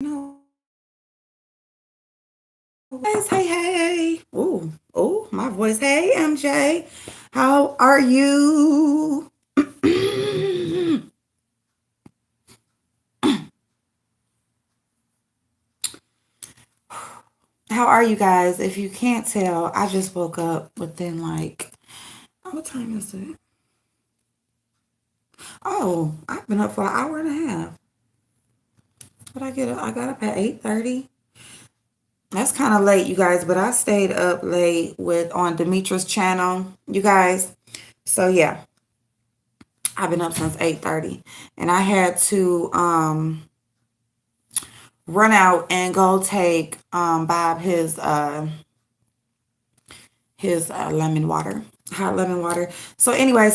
No. Guys, hey, hey. Oh, my voice. Hey, MJ. How are you? How are you guys? If you can't tell, I just woke up within like, what time is it? Oh, I've been up for an hour and a half. But I got up at 8:30. That's kind of late, you guys, but I stayed up late with on Demetra's channel, you guys. So yeah, I've been up since 8:30. And I had to run out and go take Bob his lemon water, hot lemon water. So anyway,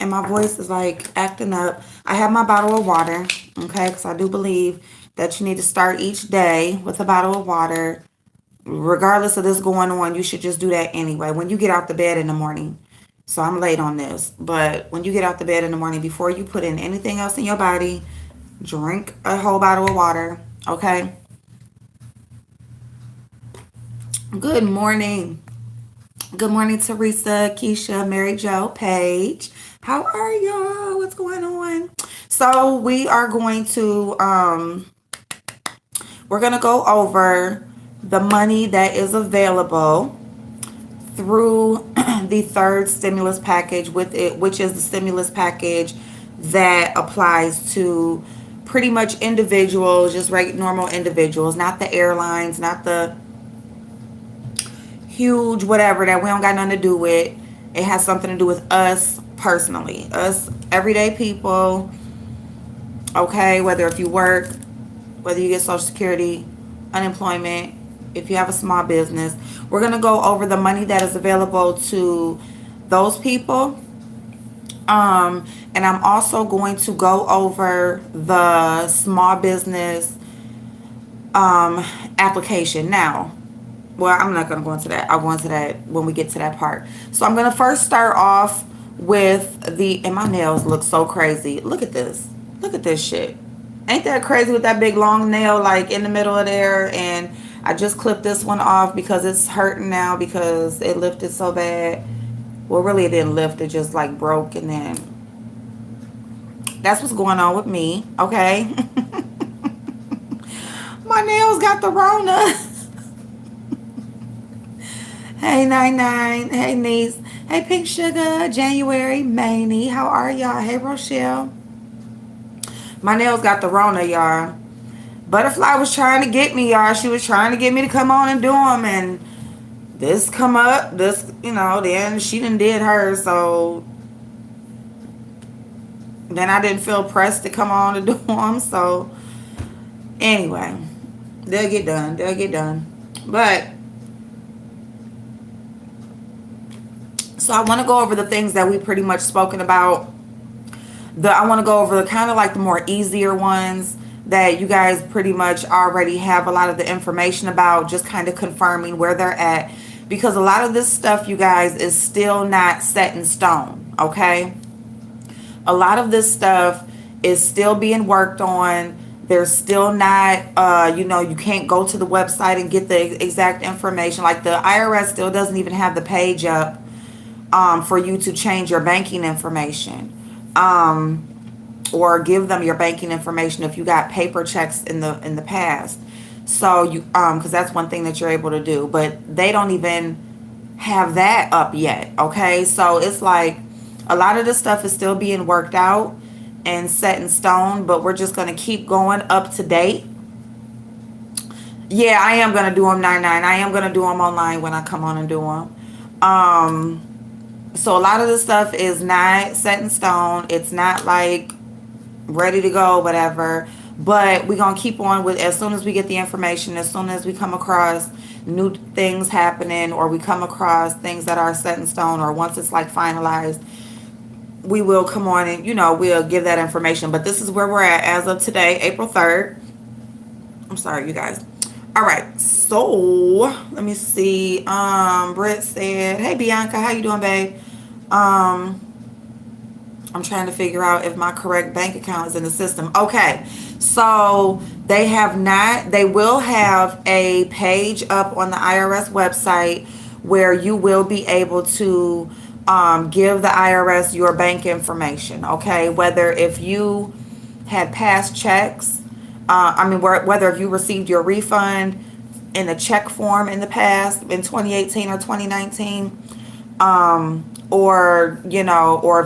and my voice is like acting up. I have my bottle of water, okay, because I do believe that you need to start each day with a bottle of water. Regardless of this going on, you should just do that anyway when you get out the bed in the morning. So I'm late on this, but when you get out the bed in the morning, before you put in anything else in your body, drink a whole bottle of water, okay? Good morning. Good morning, Teresa, Keisha, Mary Jo, Paige. How are y'all? What's going on? So we're gonna go over the money that is available through the third stimulus package with it, which is the stimulus package that applies to pretty much individuals, just normal individuals, not the airlines, not the huge whatever that we don't got nothing to do with. It has something to do with us personally, us everyday people. Okay, whether if you work, whether you get Social Security, unemployment, if you have a small business, we're gonna go over the money that is available to those people. And I'm also going to go over the small business application now. Well, I'm not going to go into that. I'll go into that when we get to that part. So I'm going to first start off with and my nails look so crazy. Look at this. Look at this shit. Ain't that crazy with that big long nail like in the middle of there? And I just clipped this one off because it's hurting now because it lifted so bad. Well, really it didn't lift. It just like broke, and then that's what's going on with me. Okay. My nails got the Rona. Hey, Nine Nine. Hey, Niece. Hey, Pink Sugar. January. Maney. How are y'all? Hey, Rochelle. My nails got the Rona, y'all. Butterfly was trying to get me, y'all. She was trying to get me to come on and do them. And this come up. This, then she done did hers. So then I didn't feel pressed to come on and do them. So anyway, they'll get done. They'll get done. But so I want to go over the things that we pretty much spoken about. I want to go over the kind of like the more easier ones that you guys pretty much already have a lot of the information about, just kind of confirming where they're at, because a lot of this stuff, you guys, is still not set in stone. Okay, a lot of this stuff is still being worked on. There's still not, you can't go to the website and get the exact information. Like the IRS still doesn't even have the page up for you to change your banking information, or give them your banking information if you got paper checks in the past. So because that's one thing that you're able to do, but they don't even have that up yet. Okay, so it's like a lot of this stuff is still being worked out and set in stone, but we're just going to keep going up to date. Yeah, I am going to do them 99. I am going to do them online when I come on and do them. So a lot of this stuff is not set in stone. It's not like ready to go, whatever. But we're going to keep on with, as soon as we get the information, as soon as we come across new things happening, or we come across things that are set in stone, or once it's like finalized, we will come on and, we'll give that information. But this is where we're at as of today, April 3rd. I'm sorry, you guys. All right, so let me see. Britt said, "Hey Bianca, how you doing, babe?" I'm trying to figure out if my correct bank account is in the system. Okay. So they have not, they will have a page up on the IRS website where you will be able to give the IRS your bank information. Okay. Whether if you had past checks, whether if you received your refund in a check form in the past in 2018 or 2019, or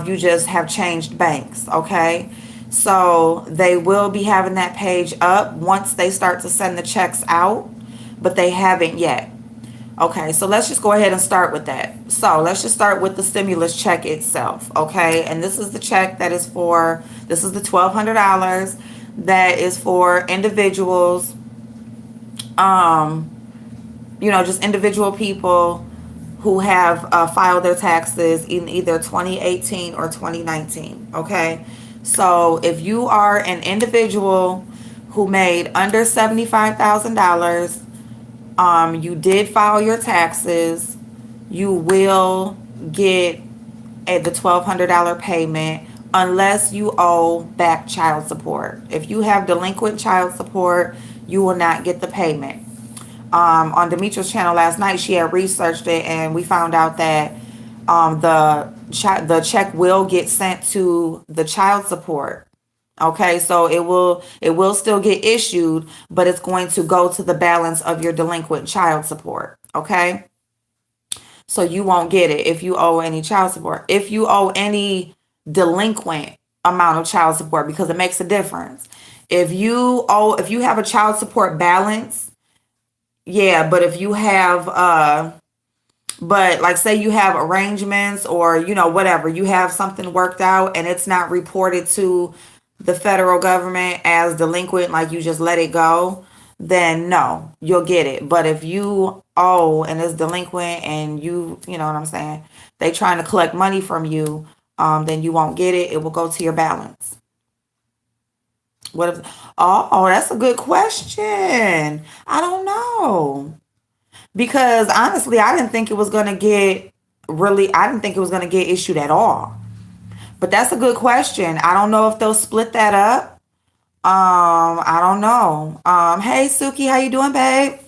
if you just have changed banks. Okay. So they will be having that page up once they start to send the checks out, but they haven't yet. Okay, so let's just go ahead and start with that. So let's just start with the stimulus check itself. Okay, and this is the check that is for, this is the $1,200 that is for individuals, just individual people who have filed their taxes in either 2018 or 2019. Okay, so if you are an individual who made under $75,000, you did file your taxes, you will get the $1,200 payment unless you owe back child support. If you have delinquent child support, you will not get the payment. On Demetra's channel last night, she had researched it, and we found out that the check will get sent to the child support. Okay, so it will still get issued, but it's going to go to the balance of your delinquent child support. Okay, so you won't get it if you owe any child support. If you owe any delinquent amount of child support, because it makes a difference. If you have a child support balance, yeah, but if you have but like say you have arrangements or whatever, you have something worked out and it's not reported to the federal government as delinquent, like you just let it go, then no, you'll get it. But if you owe and it's delinquent and you know what I'm saying, they trying to collect money from you, then you won't get it. It will go to your balance. What if, oh, that's a good question. I don't know. Because honestly, I didn't think it was going to get issued at all. But that's a good question. I don't know if they'll split that up. I don't know. Hey Suki, how you doing, babe?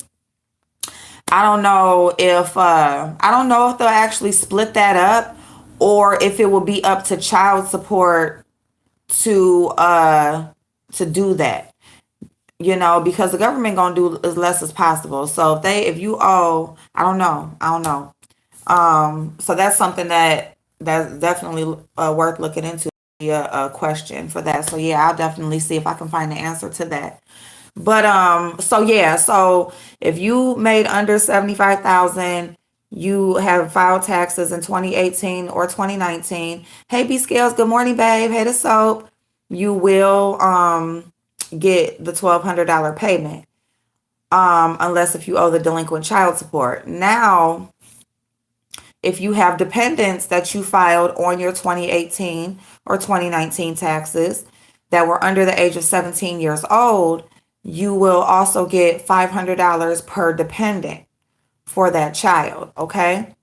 I don't know if they'll actually split that up or if it will be up to child support to do that. Because the government gonna do as less as possible. So if you owe, I don't know. So that's something that's definitely worth looking into. A question for that. So yeah, I'll definitely see if I can find the answer to that. But so if you made under 75,000, you have filed taxes in 2018 or 2019. Hey B Scales, good morning, babe. Hey the soap. You will get the $1,200 payment, unless if you owe the delinquent child support. Now, if you have dependents that you filed on your 2018 or 2019 taxes that were under the age of 17 years old, you will also get $500 per dependent for that child. Okay.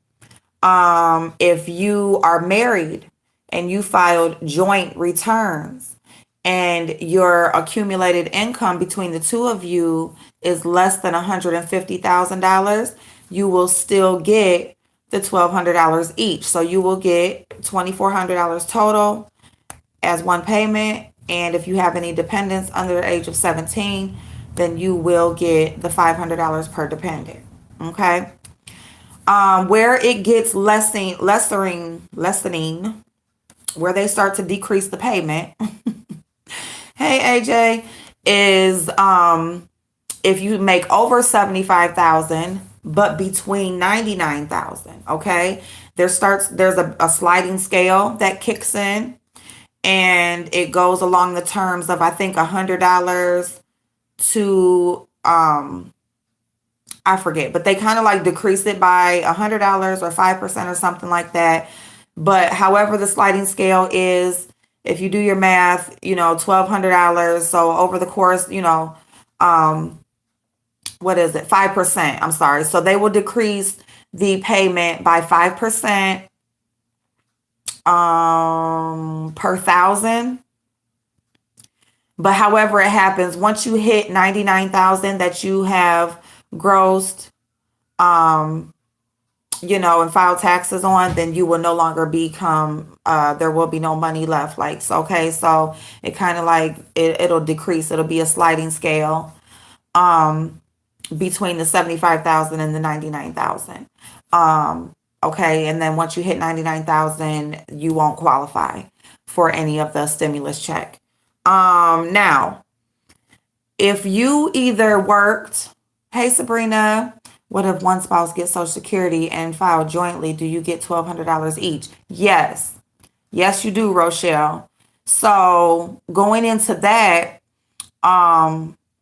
If you are married and you filed joint returns and your accumulated income between the two of you is less than $150,000, you will still get the $1,200 each. So you will get $2,400 total as one payment. And if you have any dependents under the age of 17, then you will get the $500 per dependent. Okay. Where it gets lessening, where they start to decrease the payment. Hey AJ, is if you make over 75,000 but between 99,000. Okay, there's a sliding scale that kicks in, and it goes along the terms of I think $100 to I forget, but they kind of like decrease it by $100 or 5% or something like that. But however the sliding scale is, if you do your math, $1,200. So over the course, what is it? 5%. I'm sorry. So they will decrease the payment by 5%. per thousand. But however it happens, once you hit 99,000 that you have grossed, and file taxes on, then you will no longer become, there will be no money left. Like, so, okay, so it kind of like, it'll decrease. It'll be a sliding scale between the 75,000 and the 99,000. Okay, and then once you hit 99,000, you won't qualify for any of the stimulus check. Now, if you either worked, hey Sabrina, what if one spouse gets Social Security and file jointly? Do you get $1,200 each? Yes. Yes, you do, Rochelle. So going into that,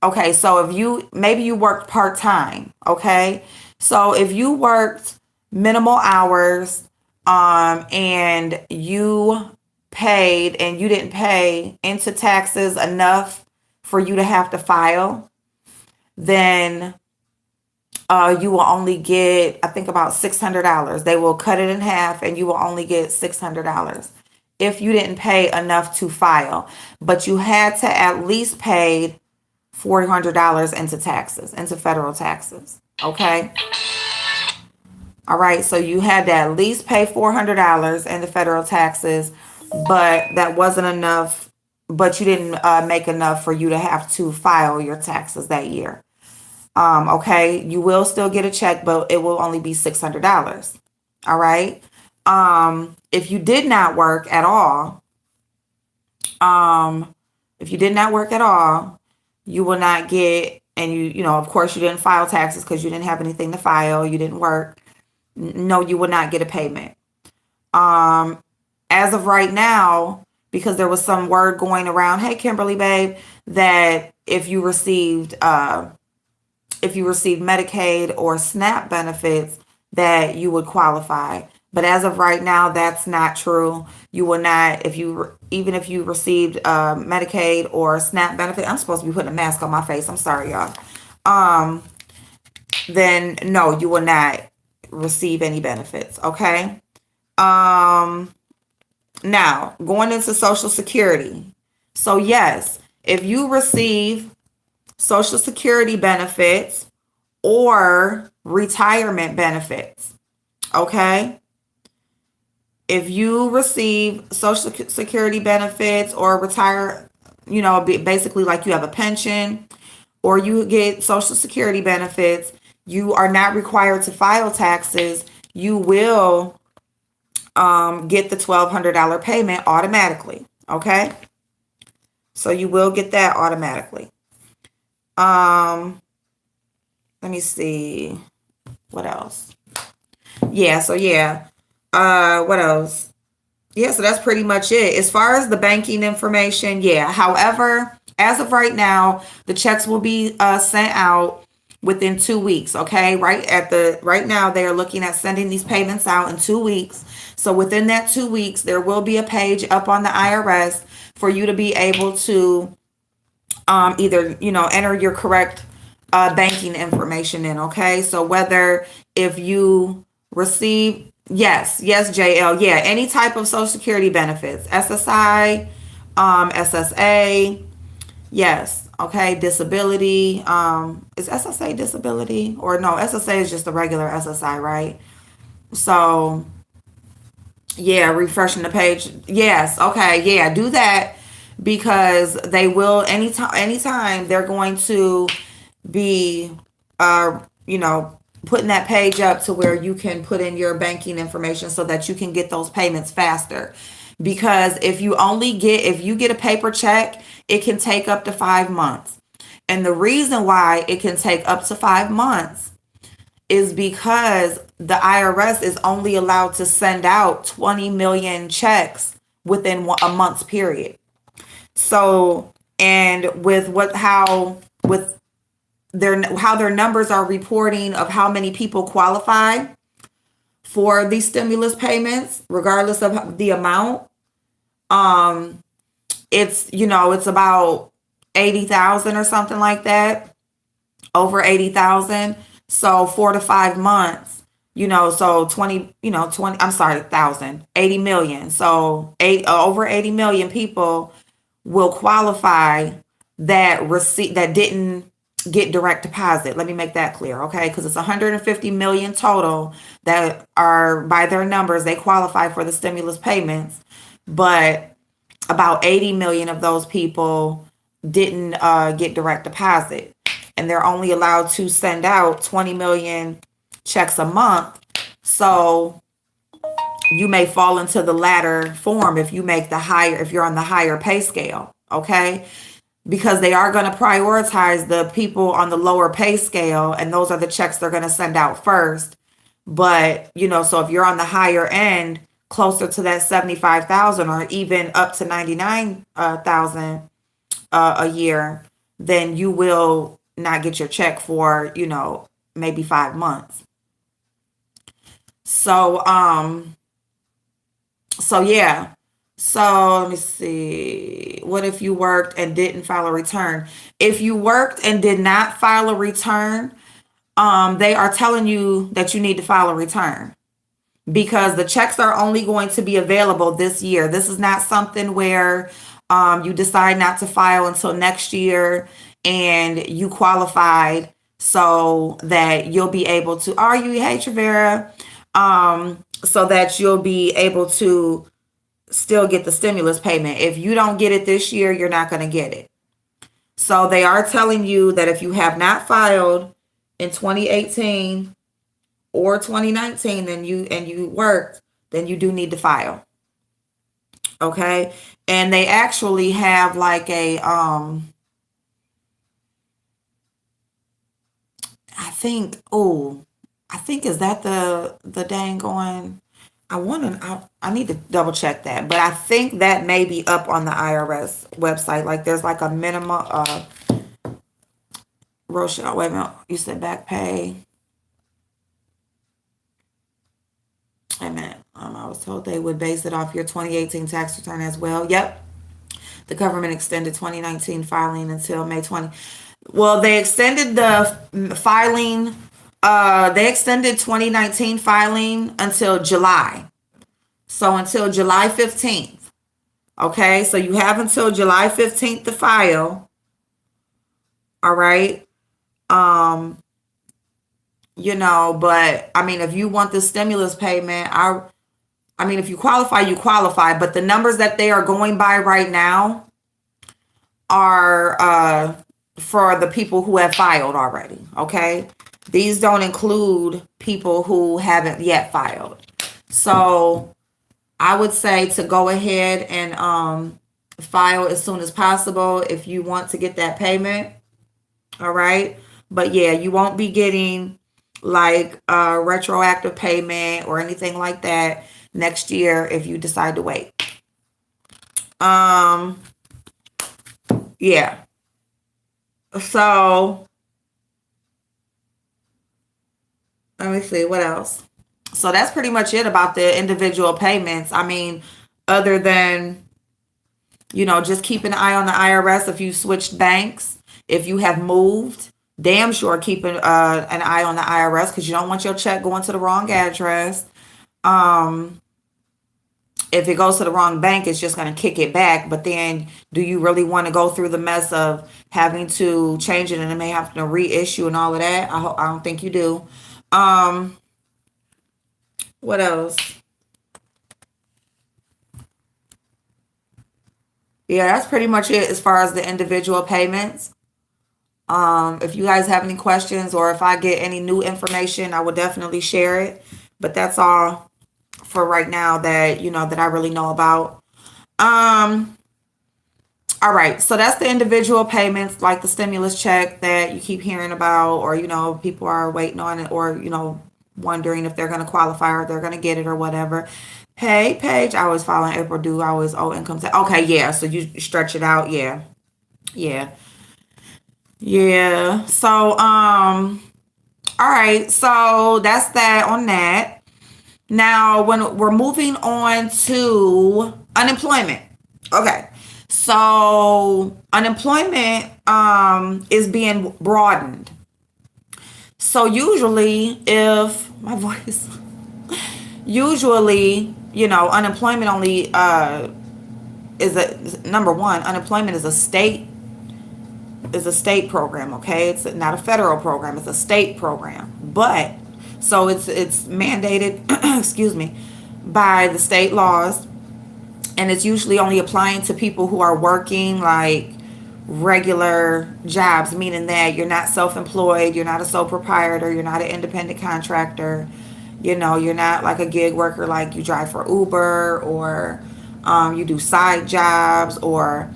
okay, so if maybe you worked part-time, okay? So if you worked minimal hours, and you paid and you didn't pay into taxes enough for you to have to file, then you will only get, I think, about $600. They will cut it in half and you will only get $600 if you didn't pay enough to file. But you had to at least pay $400 into taxes, into federal taxes. Okay. All right. So you had to at least pay $400 in the federal taxes, but that wasn't enough. But you didn't make enough for you to have to file your taxes that year. Okay, you will still get a check, but it will only be $600. All right. If you did not work at all, you will not get, and of course, you didn't file taxes because you didn't have anything to file. You didn't work. No, you will not get a payment. As of right now, because there was some word going around, hey, Kimberly, babe, that if you received Medicaid or SNAP benefits, that you would qualify. But as of right now, that's not true. You will not, even if you received Medicaid or SNAP benefit. I'm supposed to be putting a mask on my face. I'm sorry, y'all. Then no, you will not receive any benefits. Okay. Now going into Social Security. So yes, if you receive Social Security benefits or retirement benefits, okay? If you receive Social Security benefits or retire, basically like you have a pension or you get Social Security benefits, you are not required to file taxes. You will get the $1,200 payment automatically, okay? So you will get that automatically. Let me see. What else? Yeah, so yeah. What else? Yeah, so that's pretty much it. As far as the banking information, yeah. However, as of right now, the checks will be sent out within 2 weeks, okay? Right now, they are looking at sending these payments out in 2 weeks. So within that 2 weeks, there will be a page up on the IRS for you to be able to either, enter your correct banking information in, okay? So whether if you receive, yes, JL, yeah, any type of Social Security benefits, SSI, SSA, yes, okay, disability, is SSA disability? Or no, SSA is just a regular SSI, right? So, yeah, refreshing the page. Yes, okay, yeah, do that because they will, anytime they're going to be, putting that page up to where you can put in your banking information so that you can get those payments faster. Because if you get a paper check, it can take up to 5 months. And the reason why it can take up to 5 months is because the IRS is only allowed to send out 20 million checks within a month's period. So, and with how their numbers are reporting of how many people qualify for these stimulus payments, regardless of the amount, it's about 80,000 or something like that, over 80,000. So 4 to 5 months, So 20, 20, I'm sorry, 1,000, 80 million. So over 80 million people will qualify that receipt that didn't get direct deposit. Let me make that clear, okay? Because it's 150 million total that are, by their numbers, they qualify for the stimulus payments, but about 80 million of those people didn't get direct deposit, and they're only allowed to send out 20 million checks a month. So you may fall into the latter form if you're on the higher pay scale, okay? Because they are going to prioritize the people on the lower pay scale, and those are the checks they're going to send out first. But, so if you're on the higher end, closer to that 75,000 or even up to 99,000 a year, then you will not get your check for, maybe 5 months. So yeah. So let me see. What if you worked and didn't file a return? If you worked and did not file a return, they are telling you that you need to file a return, because the checks are only going to be available this year. This is not something where you decide not to file until next year and you qualified so that you'll be able to, hey Travera, so that you'll be able to still get the stimulus payment. If you don't get it this year, you're not going to get it. So they are telling you that if you have not filed in 2018 or 2019, then you worked, then you do need to file. Okay? And they actually have like a I think is that the dang going, I need to double check that, but I think that may be up on the IRS website. Like there's like a minimum Rochelle, wait a minute, you said back pay. Wait a minute. I was told they would base it off your 2018 tax return as well. Yep. The government extended 2019 filing until May 20. Well, they extended the filing. They extended 2019 filing until July. So until July 15th. Okay, so you have until July 15th to file. All right. But I mean, if you want the stimulus payment, if you qualify, you qualify. But the numbers that they are going by right now are for the people who have filed already. Okay. These don't include people who haven't yet filed. So I would say to go ahead and file as soon as possible if you want to get that payment. All right. But yeah, you won't be getting like a retroactive payment or anything like that next year if you decide to wait. Yeah. So let me see what else. So that's pretty much it about the individual payments. I mean, other than, just keep an eye on the IRS if you switched banks, if you have moved, damn sure keep an eye on the IRS, because you don't want your check going to the wrong address. If it goes to the wrong bank, it's just going to kick it back. But then do you really want to go through the mess of having to change it and it may have to reissue and all of that? I don't think you do. What else? Yeah, that's pretty much it as far as the individual payments. If you guys have any questions or if I get any new information, I will definitely share it. But that's all for right now that, that I really know about. All right. So that's the individual payments, like the stimulus check that you keep hearing about, or, people are waiting on it, or, wondering if they're going to qualify or they're going to get it or whatever. Hey, Paige, I was filing April due. I always owe income tax. Okay. Yeah. So you stretch it out. Yeah. Yeah. Yeah. So, all right. So that's that on that. Now, when we're moving on to unemployment. Okay. So unemployment is being broadened. So usually if My voice. Usually, unemployment only is a number one. Unemployment is a state program. Okay, it's not a federal program. It's a state program. But so it's mandated. Excuse me, by the state laws, and it's usually only applying to people who are working like regular jobs, meaning that you're not self-employed, you're not a sole proprietor, you're not an independent contractor, you're not like a gig worker, like you drive for Uber, or you do side jobs, or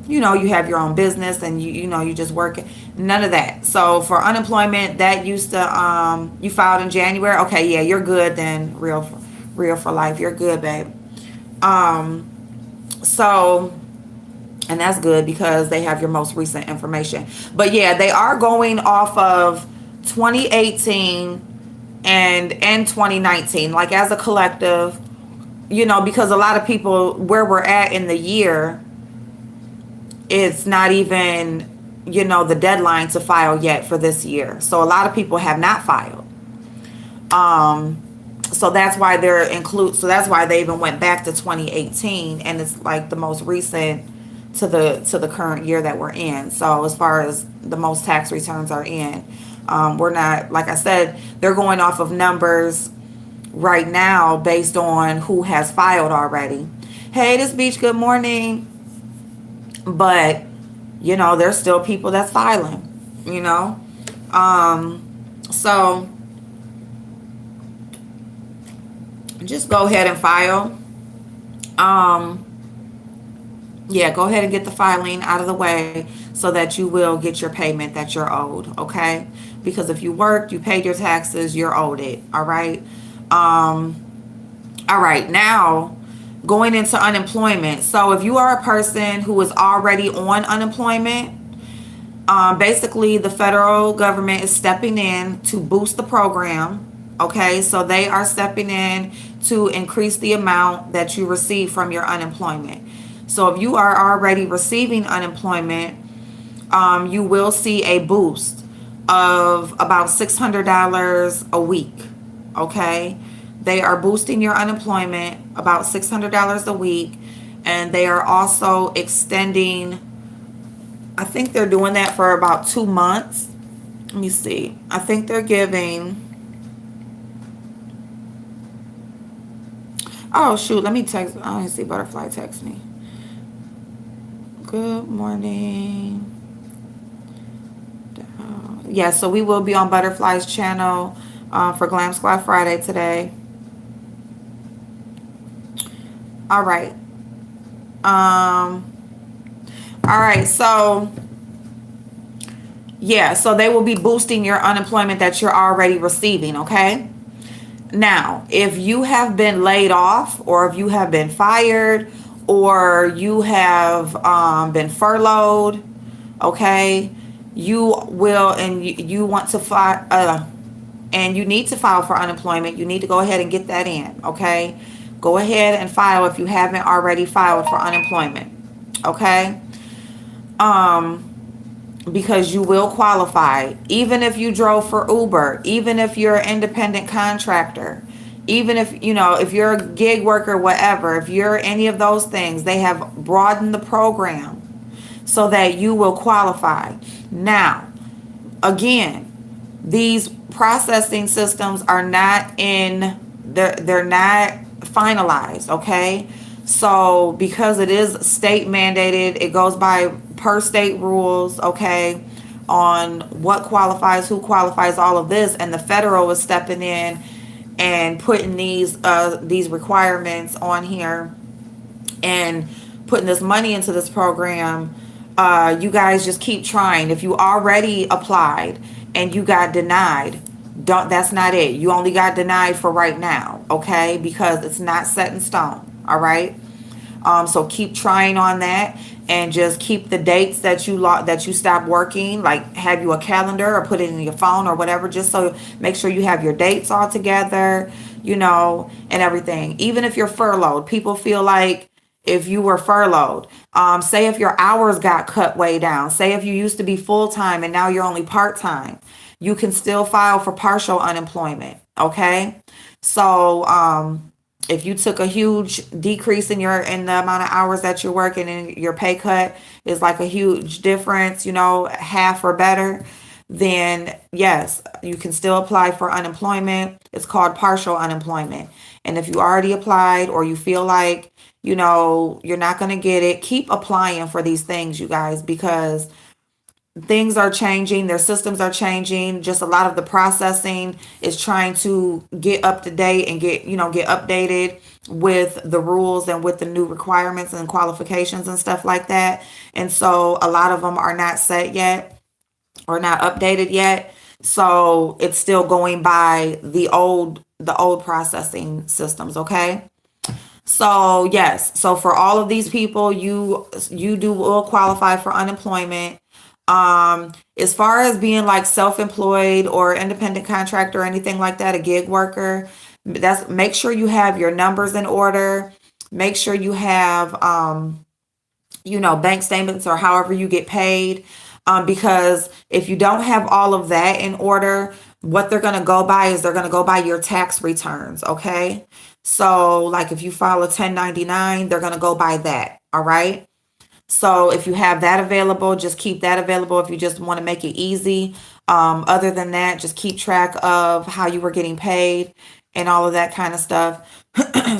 you have your own business and you just work. None of that. So for unemployment, that used to you filed in January. Okay, yeah, you're good then. Real for life, you're good, babe. So, and that's good because they have your most recent information. But yeah, they are going off of 2018 and 2019, like as a collective, because a lot of people, where we're at in the year, it's not even, the deadline to file yet for this year. So a lot of people have not filed. So that's why so that's why they even went back to 2018, and it's like the most recent to the current year that we're in. So as far as the most tax returns are in, we're not, like I said, they're going off of numbers right now based on who has filed already. Hey, this beach, good morning. But there's still people that's filing, so just go ahead and file. Yeah, go ahead and get the filing out of the way so that you will get your payment that you're owed, okay? Because if you worked, you paid your taxes, you're owed it, all right? All right, now going into unemployment. So if you are a person who is already on unemployment, basically the federal government is stepping in to boost the program, okay? So they are stepping in to increase the amount that you receive from your unemployment. So if you are already receiving unemployment, you will see a boost of about $600 a week, okay? They are boosting your unemployment about $600 a week, and they are also extending, I think they're doing that for about 2 months. Let me see. I think they're giving, oh shoot, let me text, I don't see Butterfly text me. Good morning. Yeah, so we will be on Butterfly's channel for Glam Squad Friday today. All right. All right, so yeah, so they will be boosting your unemployment that you're already receiving, okay? Now, if you have been laid off, or if you have been fired, or you have been furloughed, okay, you will, and you want to file, and you need to file for unemployment. You need to go ahead and get that in, okay? Go ahead and file if you haven't already filed for unemployment, okay? Because you will qualify, even if you drove for Uber, even if you're an independent contractor, even if, if you're a gig worker, whatever, if you're any of those things, they have broadened the program so that you will qualify. Now, again, these processing systems are not they're not finalized, okay? So because it is state mandated, it goes by per state rules, okay, on what qualifies, who qualifies, all of this, and the federal is stepping in and putting these requirements on here and putting this money into this program. You guys just keep trying. If you already applied and you got denied, that's not it. You only got denied for right now, okay? Because it's not set in stone, all right? So keep trying on that, and just keep the dates that you stop working, like have you a calendar or put it in your phone or whatever, just so make sure you have your dates all together, and everything. Even if you're furloughed, people feel like if you were furloughed, say if your hours got cut way down, say if you used to be full-time and now you're only part-time, you can still file for partial unemployment. Okay. So, if you took a huge decrease in the amount of hours that you're working and your pay cut is like a huge difference, half or better, then yes, you can still apply for unemployment. It's called partial unemployment. And if you already applied or you feel like, you're not going to get it, keep applying for these things, you guys, because things are changing, their systems are changing. Just a lot of the processing is trying to get up to date and get updated with the rules and with the new requirements and qualifications and stuff like that. And so a lot of them are not set yet or not updated yet. So it's still going by the old processing systems, okay? So yes, so for all of these people, will qualify for unemployment. As far as being like self-employed or independent contractor or anything like that, a gig worker, make sure you have your numbers in order. Make sure you have bank statements or however you get paid. Because if you don't have all of that in order, what they're going to go by is they're going to go by your tax returns. Okay. So like if you file a 1099, they're going to go by that. All right. So if you have that available, just keep that available if you just want to make it easy. Other than that, just keep track of how you were getting paid and all of that kind of stuff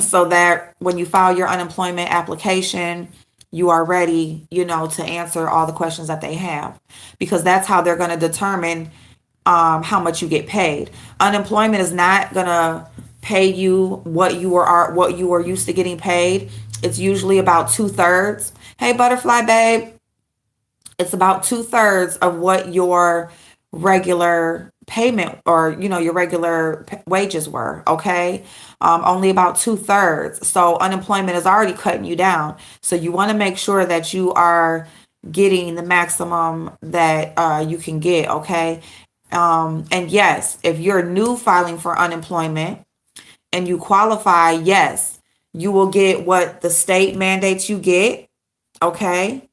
so that when you file your unemployment application, you are ready, to answer all the questions that they have, because that's how they're going to determine how much you get paid. Unemployment is not going to pay you what you were used to getting paid. It's usually about 2/3. Hey, butterfly babe. It's about 2/3 of what your regular payment or, your regular wages were. Okay. Only about 2/3. So unemployment is already cutting you down. So you want to make sure that you are getting the maximum that you can get. Okay. And yes, if you're new filing for unemployment and you qualify, yes, you will get what the state mandates you get. Okay.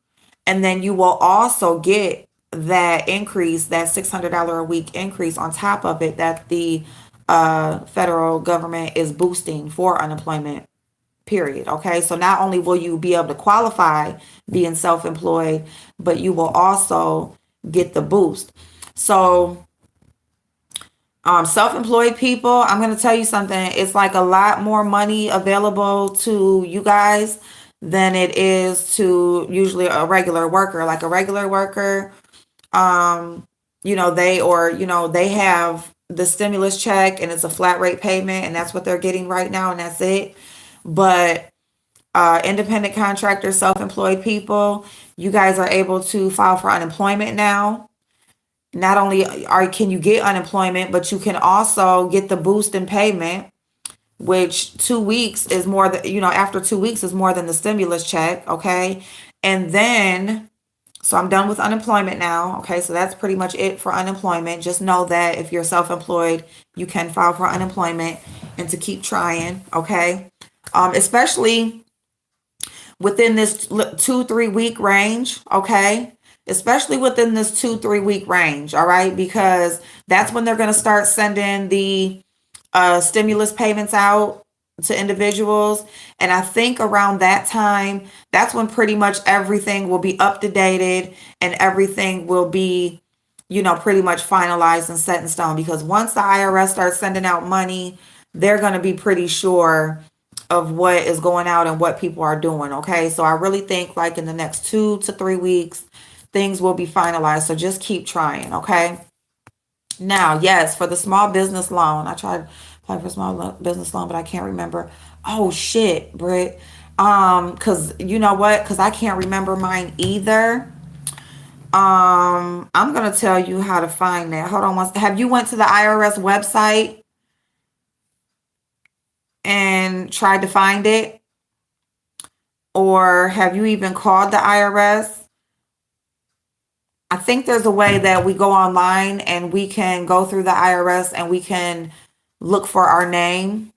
And then you will also get that increase, that $600 a week increase on top of it that the federal government is boosting for unemployment, period. Okay. So not only will you be able to qualify being self-employed, but you will also get the boost. So self-employed people, I'm going to tell you something. It's like a lot more money available to you guys than it is to usually a regular worker. Like a regular worker, they have the stimulus check and it's a flat rate payment and that's what they're getting right now and that's it. But independent contractors, self-employed people, you guys are able to file for unemployment now. Not only can you get unemployment, but you can also get the boost in payment, which 2 weeks is more than, after 2 weeks is more than the stimulus check. Okay. And then, so I'm done with unemployment now. Okay. So that's pretty much it for unemployment. Just know that if you're self-employed, you can file for unemployment and to keep trying. Okay. Especially within this 2-3 week range. Okay. Especially within this 2-3 week range. All right. Because that's when they're going to start sending the stimulus payments out to individuals. And I think around that time, that's when pretty much everything will be up to date and everything will be, pretty much finalized and set in stone. Because once the IRS starts sending out money, they're going to be pretty sure of what is going out and what people are doing. Okay. So I really think like in the next 2 to 3 weeks, things will be finalized. So just keep trying. Okay. Now, yes, for the small business loan, I tried to apply for small business loan, but I can't remember. Oh shit, Britt. Cause you know what? Cause I can't remember mine either. I'm gonna tell you how to find that. Hold on have you went to the IRS website and tried to find it? Or have you even called the IRS? I think there's a way that we go online and we can go through the IRS and we can look for our name.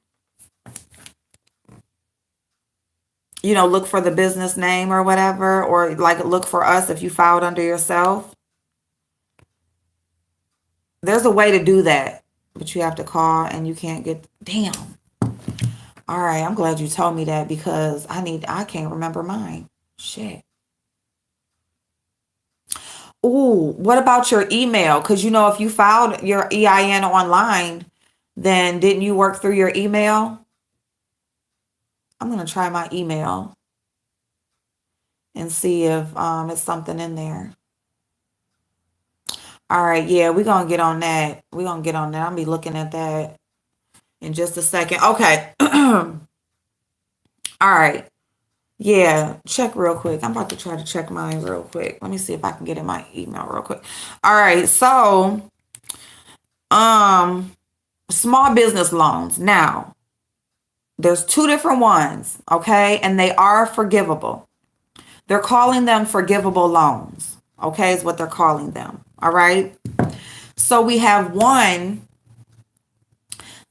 look for the business name or whatever, or like look for us if you filed under yourself. There's a way to do that, but you have to call and you can't get, damn. All right, I'm glad you told me that because I can't remember mine. Shit. Ooh, what about your email? Because if you filed your EIN online, then didn't you work through your email? I'm gonna try my email and see if it's something in there. All right, yeah, we're gonna get on that. We're gonna get on that. I'll be looking at that in just a second. Okay. All right. Yeah, check real quick. I'm about to try to check mine real quick. Let me see if I can get in my email real quick. All right, so um small business loans. Now, there's two different ones, okay? And they are forgivable. They're calling them forgivable loans, okay? Is what they're calling them. All right? So we have one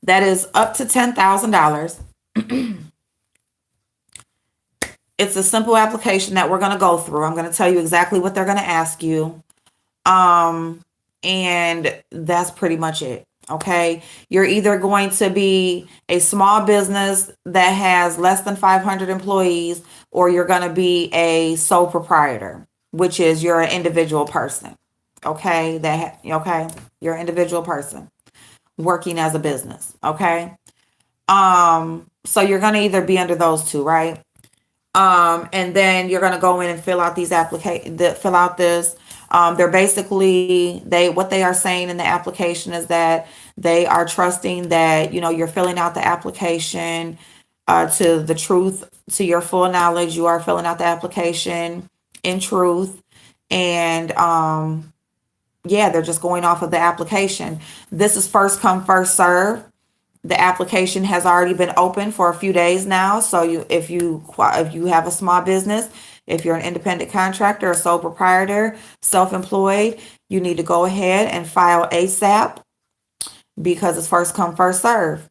that is up to $10,000. It's a simple application that we're going to go through. I'm going to tell you exactly what they're going to ask you. And that's pretty much it. Okay. You're either going to be a small business that has less than 500 employees, or you're going to be a sole proprietor, which is you're an individual person. Okay. Okay. You're an individual person working as a business. Okay. So you're going to either be under those two, right? And then you're going to go in and fill out fill out this. They're basically, what they are saying in the application is that they are trusting that, you're filling out the application, to the truth, to your full knowledge. You are filling out the application in truth. And, yeah, they're just going off of the application. This is first come, first serve. The application has already been open for a few days now. So if you have a small business, if you're an independent contractor, a sole proprietor, self-employed, you need to go ahead and file ASAP because it's first come, first serve.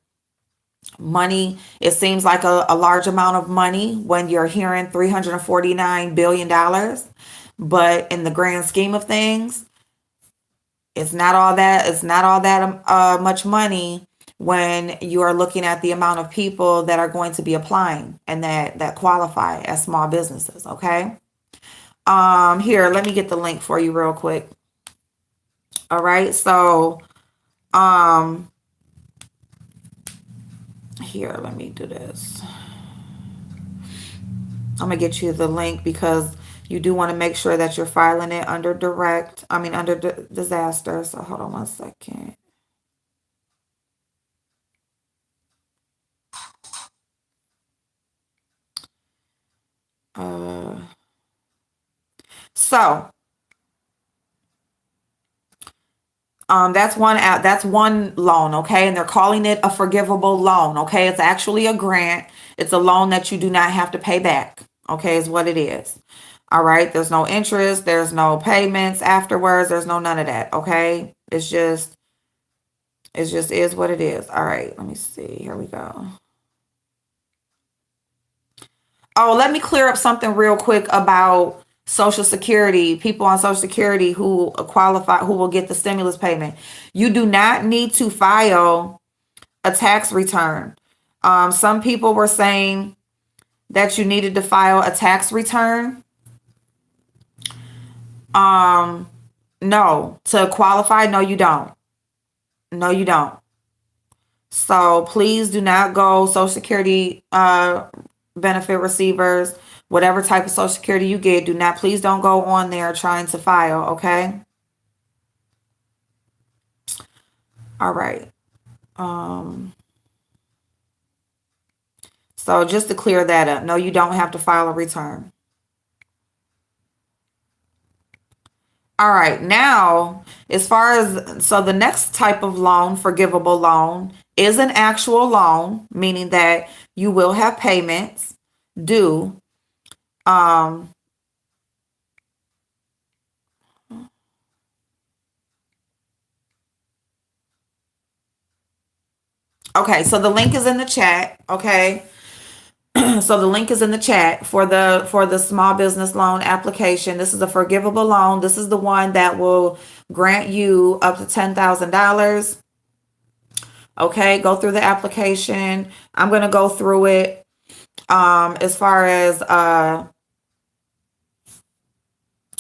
Money, it seems like a large amount of money when you're hearing $349 billion. But in the grand scheme of things, it's not all that. It's not all that much money when you are looking at the amount of people that are going to be applying and that qualify as small businesses. Okay. Here, let me get the link for you real quick. All right. So, here, let me do this. I'm gonna get you the link because you do want to make sure that you're filing it under disaster. So hold on one second. So that's one loan, okay? And they're calling it a forgivable loan, okay? It's actually a grant. It's a loan that you do not have to pay back, okay, is what it is. All right, there's no interest, there's no payments afterwards, there's no none of that, okay? It just is what it is. All right, let me see. Here we go. Oh, let me clear up something real quick about Social Security. People on Social Security who qualify, who will get the stimulus payment. You do not need to file a tax return. Some people were saying that you needed to file a tax return. No, to qualify, no, you don't. No, you don't. So please do not go Social Security benefit receivers, whatever type of Social Security you get. Please don't go on there trying to file. Okay. All right. So just to clear that up, no, you don't have to file a return. All right, now, so the next type of loan, forgivable loan, is an actual loan, meaning that you will have payments due. Okay, so the link is in the chat, okay? So the link is in the chat for the small business loan application. This is a forgivable loan. This is the one that will grant you up to $10,000. Okay, go through the application. I'm gonna go through it. As far as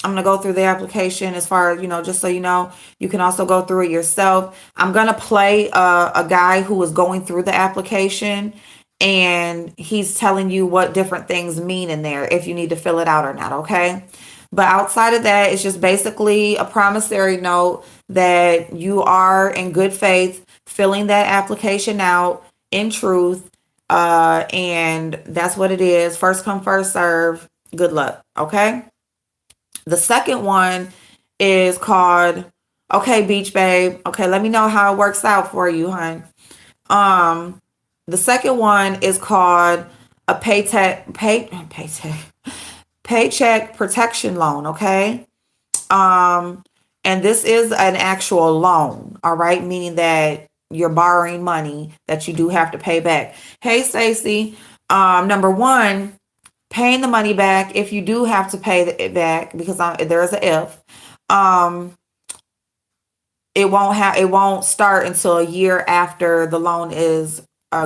I'm going to go through the application as far as, just so you know, you can also go through it yourself. I'm going to play a guy who is going through the application, and he's telling you what different things mean in there, if you need to fill it out or not. Okay. But outside of that, it's just basically a promissory note that you are in good faith filling that application out in truth. And that's what it is. First come, first serve. Good luck. Okay. The second one is called, okay, Beach Babe. Okay, let me know how it works out for you, hon. The second one is called a paycheck protection loan, okay? And this is an actual loan, all right? Meaning that you're borrowing money that you do have to pay back. Hey, Stacey. Number one, paying the money back, if you do have to pay it back, because there is a if, it won't start until a year after the loan is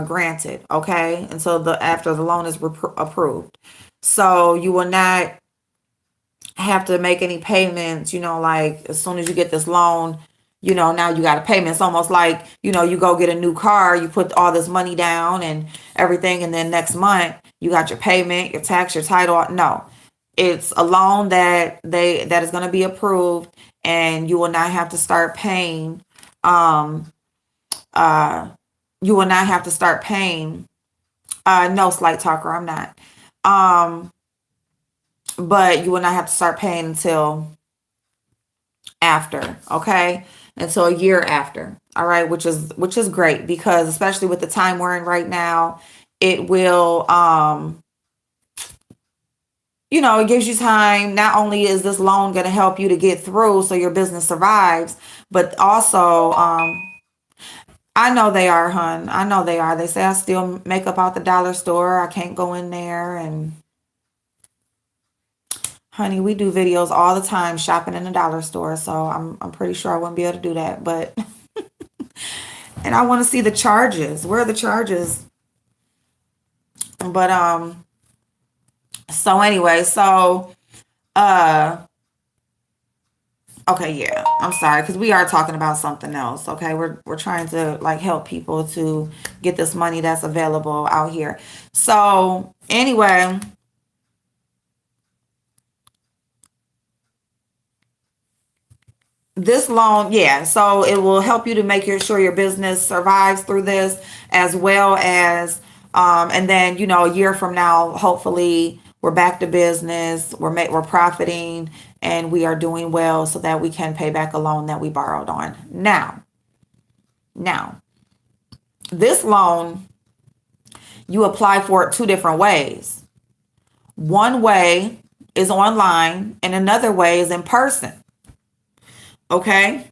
granted. Okay, until after the loan is approved. So you will not have to make any payments. Like as soon as you get this loan, now you got a payment. It's almost like, you go get a new car, you put all this money down and everything, and then next month you got your payment, your tax, your title. No, it's a loan that is going to be approved, and you will not have to start paying. You will not have to start paying. No, Slight Talker, I'm not. But you will not have to start paying until after. Okay. Until a year after. All right. Which is great, because especially with the time we're in right now, it will, it gives you time. Not only is this loan going to help you to get through so your business survives, but also, I know they are, hon. I know they are. They say I steal makeup out the dollar store. I can't go in there. And honey, we do videos all the time shopping in the dollar store. So I'm pretty sure I wouldn't be able to do that. But, and I want to see the charges. Where are the charges? But, so anyway, okay, yeah, I'm sorry, because we are talking about something else. Okay, we're trying to help people to get this money that's available out here. So anyway, this loan, yeah, so it will help you to make sure your business survives through this, as well as, and then a year from now, hopefully we're back to business, we're profiting, and we are doing well, so that we can pay back a loan that we borrowed on. Now, this loan, you apply for it two different ways. One way is online, and another way is in person. Okay?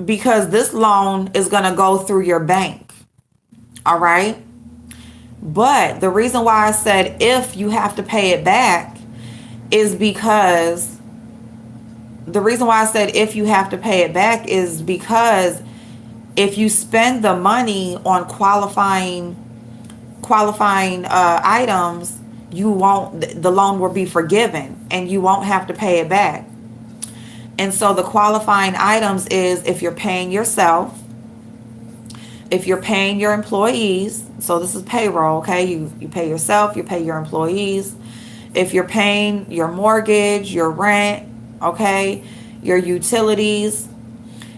Because this loan is going to go through your bank. All right? But the reason why I said if you have to pay it back is because if you spend the money on qualifying items, the loan will be forgiven and you won't have to pay it back. And so the qualifying items is if you're paying yourself, if you're paying your employees. So this is payroll, okay? You pay yourself, you pay your employees. If you're paying your mortgage, your rent, okay, your utilities.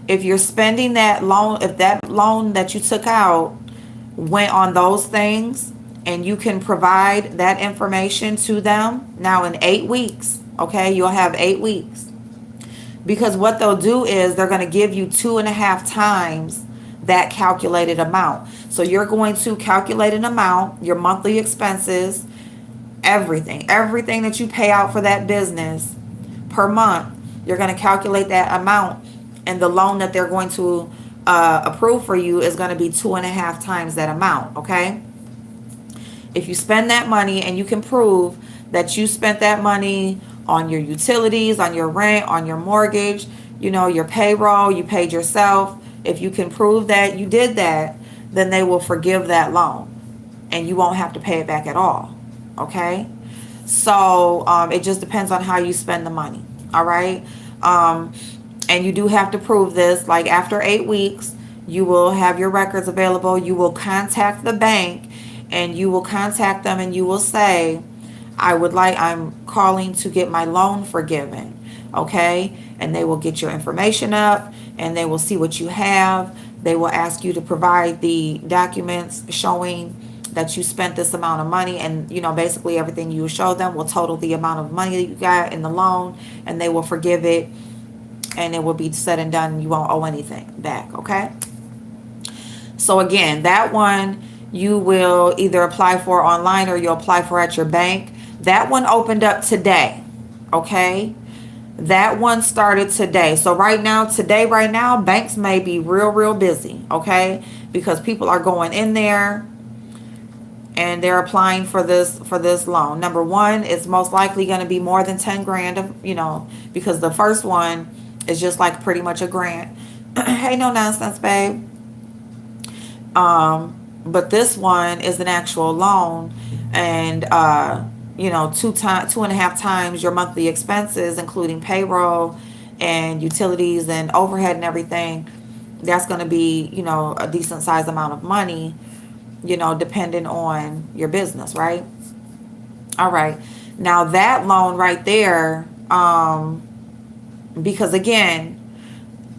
If you're spending that loan, if that loan that you took out went on those things, and you can provide that information to them now in 8 weeks, okay, you'll have 8 weeks. Because what they'll do is they're going to give you 2.5 times that calculated amount. So you're going to calculate an amount, your monthly expenses, everything that you pay out for that business per month. You're going to calculate that amount, and the loan that they're going to approve for you is going to be 2.5 times that amount. Okay. If you spend that money and you can prove that you spent that money on your utilities, on your rent, on your mortgage, your payroll, you paid yourself. If you can prove that you did that, then they will forgive that loan and you won't have to pay it back at all. Okay? So it just depends on how you spend the money. All right? And you do have to prove this. Like after 8 weeks, you will have your records available. You will contact the bank and you will contact them and you will say, I'm calling to get my loan forgiven. Okay? And they will get your information up and they will see what you have. They will ask you to provide the documents showing that you spent this amount of money, and basically everything you show them will total the amount of money that you got in the loan, and they will forgive it, and it will be said and done. You won't owe anything back. Okay? So again, that one you will either apply for online or you'll apply for at your bank. That one opened up today. Okay? That one started today. So right now, banks may be real busy. Okay? Because people are going in there and they're applying for this loan. Number one, it's most likely going to be more than 10 grand because the first one is just like pretty much a grant. Hey, no nonsense, babe. But this one is an actual loan, and 2.5 times your monthly expenses, including payroll and utilities and overhead and everything. That's going to be a decent size amount of money, depending on your business, right? All right. Now that loan right there, because again,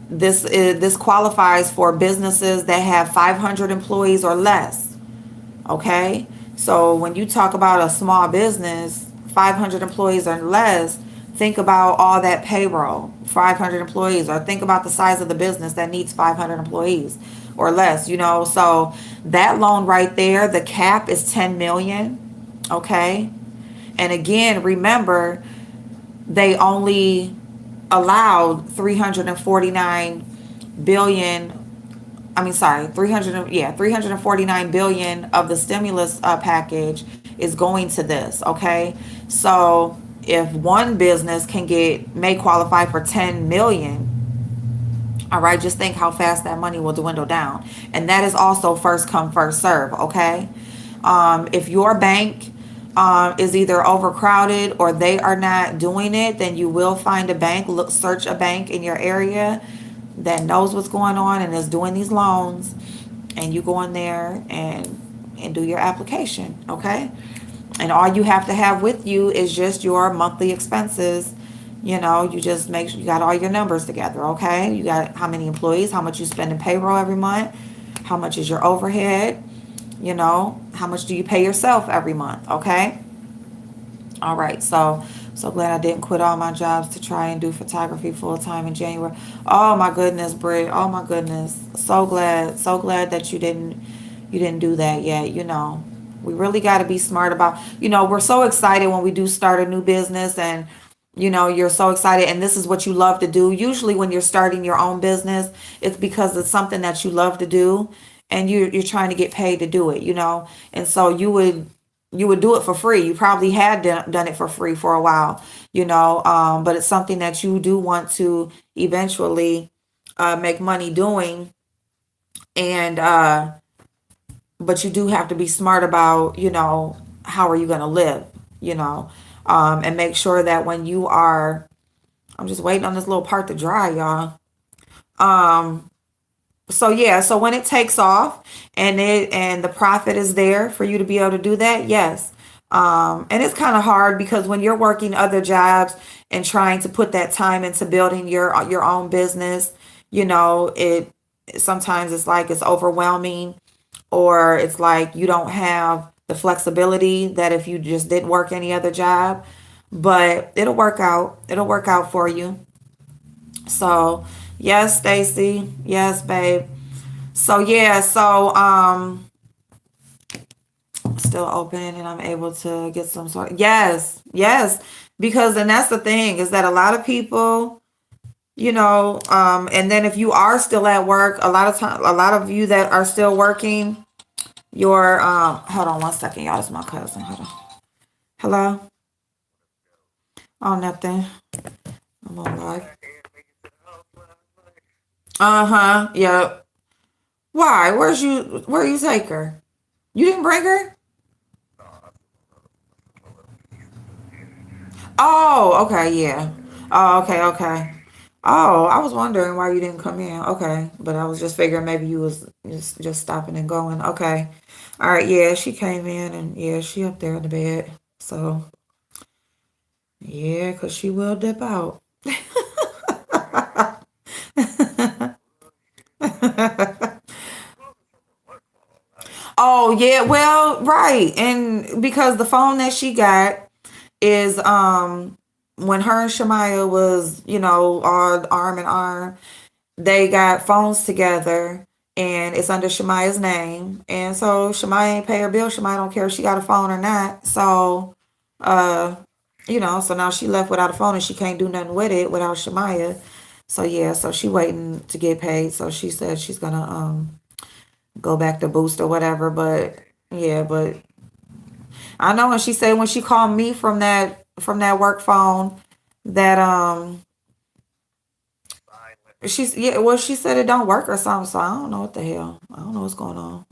this qualifies for businesses that have 500 employees or less. Okay? So when you talk about a small business, 500 employees or less, think about all that payroll, 500 employees, or think about the size of the business that needs 500 employees or less, So that loan right there, the cap is 10 million. Okay? And again, remember, they only allowed 349 billion of the stimulus package is going to this. Okay, so if one business may qualify for 10 million, all right, just think how fast that money will dwindle down. And that is also first come, first serve. Okay, if your bank is either overcrowded or they are not doing it, then you will find a bank. Search a bank in your area that knows what's going on and is doing these loans, and you go in there and do your application. Okay? And all you have to have with you is just your monthly expenses. You just make sure you got all your numbers together. Okay? You got how many employees, how much you spend in payroll every month, how much is your overhead, how much do you pay yourself every month. Okay? All right. So glad I didn't quit all my jobs to try and do photography full time in January. Oh my goodness, Britt. Oh my goodness. So glad that you didn't do that yet. We really got to be smart about, we're so excited when we do start a new business, and you're so excited and this is what you love to do. Usually when you're starting your own business, it's because it's something that you love to do and you're trying to get paid to do it, and so you would do it for free. You probably had done it for free for a while, but it's something that you do want to eventually make money doing. And but you do have to be smart about, how are you going to live, and make sure that when you are, I'm just waiting on this little part to dry, y'all. So when it takes off and the profit is there for you to be able to do that, yes. And it's kind of hard because when you're working other jobs and trying to put that time into building your own business, it sometimes it's like it's overwhelming, or it's like you don't have the flexibility that if you just didn't work any other job. But it'll work out. It'll work out for you. So yes, Stacy. Yes, babe. So yeah, still open and I'm able to get some sort. Yes. Because and that's the thing is that a lot of people, and then if you are still at work, a lot of you that are still working, your hold on one second, y'all. It's my cousin. Hold on. Hello? Oh, nothing. I'm on live. Uh-huh. Yep. Why? Where you take her? You didn't bring her? Oh, okay, yeah. Oh, okay, okay. Oh, I was wondering why you didn't come in. Okay, but I was just figuring maybe you was just stopping and going. Okay. All right, yeah, she came in and yeah, she up there in the bed. So, yeah, 'cause she will dip out. Oh, yeah, well, right. And because the phone that she got is when her and Shamaya was, all arm in arm, they got phones together and it's under Shemaya's name. And so Shemaya ain't pay her bill. Shemaya don't care if she got a phone or not. So, uh, so now she left without a phone and she can't do nothing with it without Shemaya. So yeah, so she waiting to get paid. So she said she's gonna go back to Boost or whatever. But yeah, but I know, and she said when she called me from that work phone that she said it don't work or something, so I don't know what the hell. I don't know what's going on.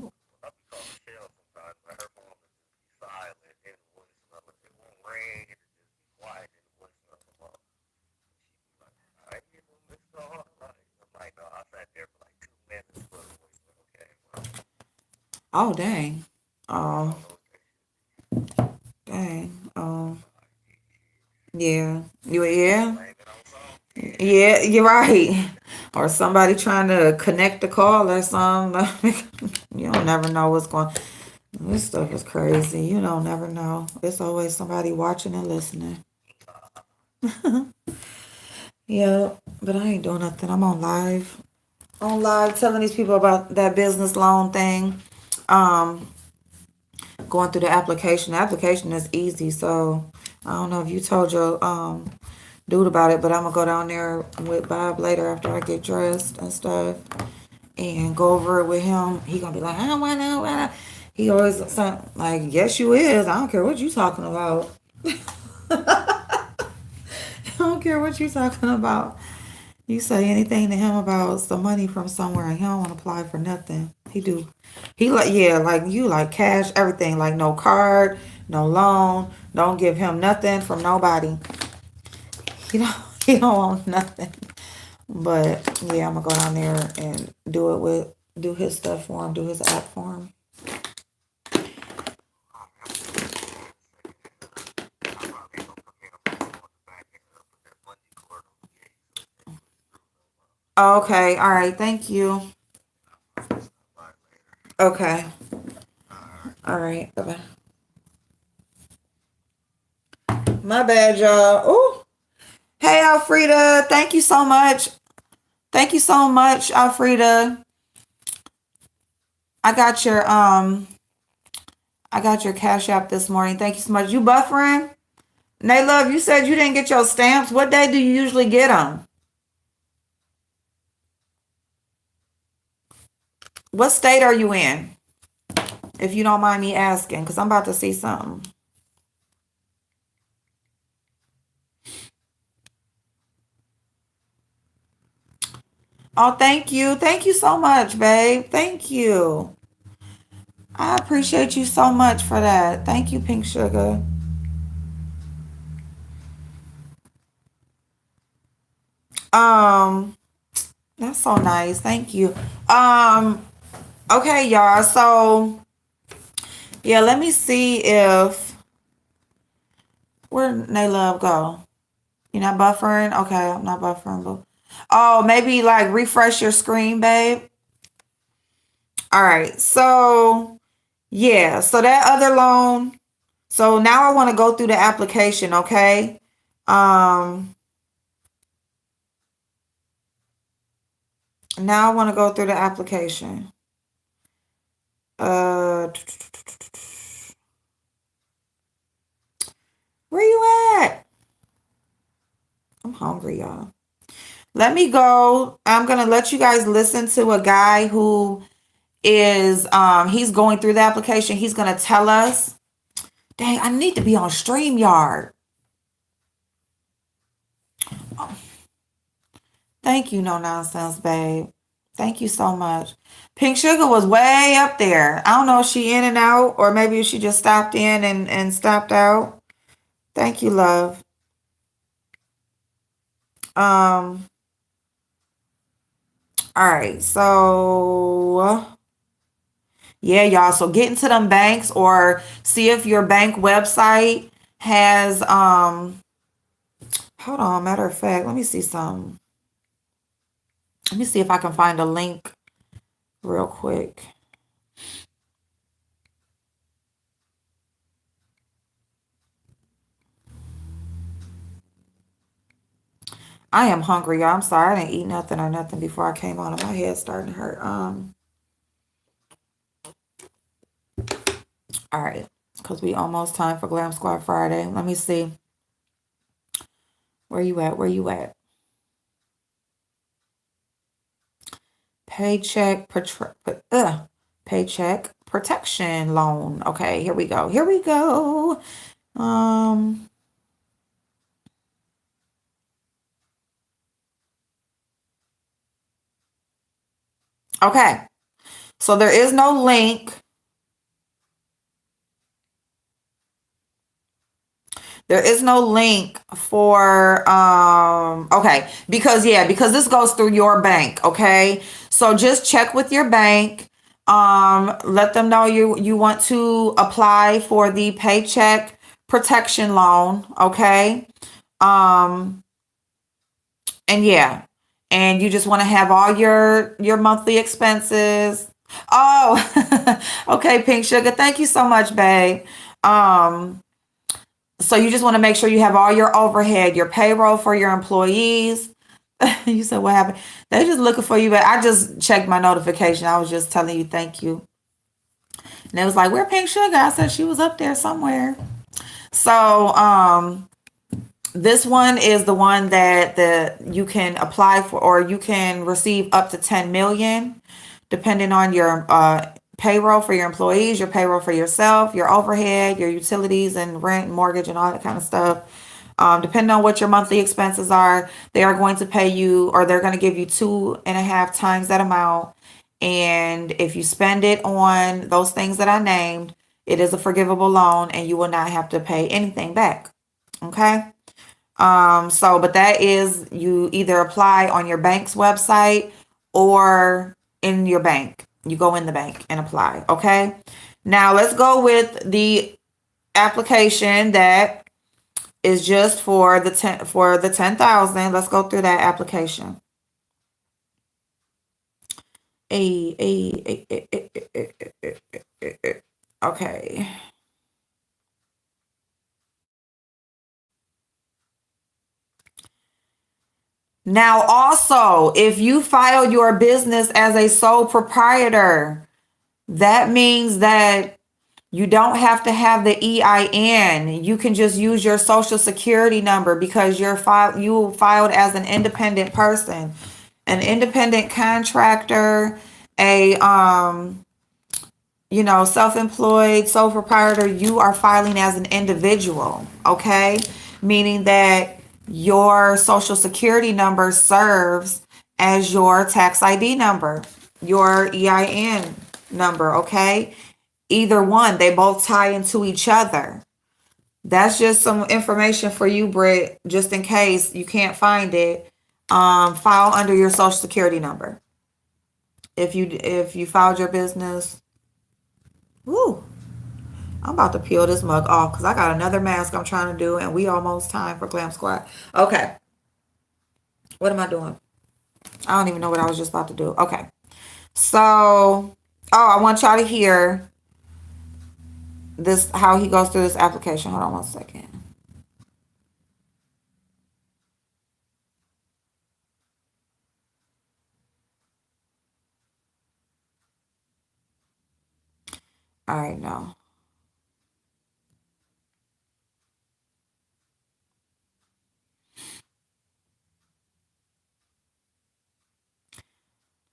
Oh dang. Oh dang. Oh yeah. Yeah. Yeah, you're right. Or somebody trying to connect the call or something. You don't never know what's going. This stuff is crazy. You don't never know. There's always somebody watching and listening. Yeah, but I ain't doing nothing. I'm on live. On live telling these people about that business loan thing. Um, Going through the application. The application is easy, so I don't know if you told your dude about it, but I'm gonna go down there with Bob later after I get dressed and stuff and go over it with him. He gonna be like, I don't want to. Why not?" He always sound like, yes, you is. I don't care what you talking about. I don't care what you talking about. You say anything to him about some money from somewhere, and he don't want to apply for nothing. He do. He like yeah, like you like cash everything, like no card, no loan. Don't give him nothing from nobody. He don't. He don't want nothing. But yeah, I'm gonna go down there and do his stuff for him, do his app for him. Okay, all right, thank you. Okay, all right, bye bye. My bad, y'all. Ooh, hey, Alfreda, thank you so much. Thank you so much, Alfreda. I got your I got your cash app this morning. Thank you so much. You buffering? Nay, love, you said you didn't get your stamps. What day do you usually get them? What state are you in? If you don't mind me asking, because I'm about to see something. Oh, thank you. Thank you so much, babe. Thank you. I appreciate you so much for that. Thank you, Pink Sugar. Um, that's so nice. Thank you. Um, okay, y'all. So yeah, let me see if where Naylove go. You're not buffering? Okay, I'm not buffering, but oh, maybe like refresh your screen, babe. All right. So yeah, so that other loan. So now I want to go through the application, okay? Um, Now I want to go through the application. Uh, where you at? I'm hungry, y'all. Let me go. I'm gonna let you guys listen to a guy who is he's going through the application. He's going to tell us. Dang, I need to be on StreamYard. Thank you, no nonsense, babe. Thank you so much. Pink Sugar was way up there. I don't know if she in and out or maybe she just stopped in and stopped out. Thank you, love. Um, all right, so yeah, y'all. So get into them banks or see if your bank website has hold on, matter of fact, let me see some. Let me see if I can find a link real quick. I am hungry, y'all. I'm sorry. I didn't eat nothing or nothing before I came on and my head's starting to hurt. All right. Because we almost time for Glam Squad Friday. Let me see. Where you at? Where you at? Paycheck paycheck protection loan. Okay, here we go. Here we go. Okay. So there is no link. There is no link for okay, because this goes through your bank, okay? So just check with your bank. Let them know you want to apply for the paycheck protection loan, okay? Um and yeah, and you just want to have all your monthly expenses. Oh, okay, Pink Sugar. Thank you so much, babe. Um So you just want to make sure you have all your overhead, your payroll for your employees. You said what happened? They're just looking for you, but I just checked my notification. I was just telling you thank you. And it was like, where Pink Sugar? I said she was up there somewhere. So this one is the one that you can apply for or you can receive up to 10 million depending on your payroll for your employees, your payroll for yourself, your overhead, your utilities and rent, mortgage, and all that kind of stuff. Depending on what your monthly expenses are, they are going to pay you or they're going to give you 2.5 times that amount. And if you spend it on those things that I named, it is a forgivable loan and you will not have to pay anything back. Okay. But that is you either apply on your bank's website or in your bank. You go in the bank and apply. Okay. Now let's go with the application that is just for the 10,000. Let's go through that application. Okay. Now, also, if you file your business as a sole proprietor, that means that you don't have to have the EIN. You can just use your social security number because you filed as an independent person, an independent contractor, a self-employed, sole proprietor. You are filing as an individual, okay? Meaning that your social security number serves as your tax ID number, your EIN number, okay? Either one, they both tie into each other. That's just some information for you, Britt, just in case you can't find it. File under your social security number. If you filed your business. Woo. I'm about to peel this mug off because I got another mask I'm trying to do and we almost time for Glam Squad. Okay. What am I doing? I don't even know what I was just about to do. Okay. So, I want y'all to hear this, how he goes through this application. Hold on one second. All right, now.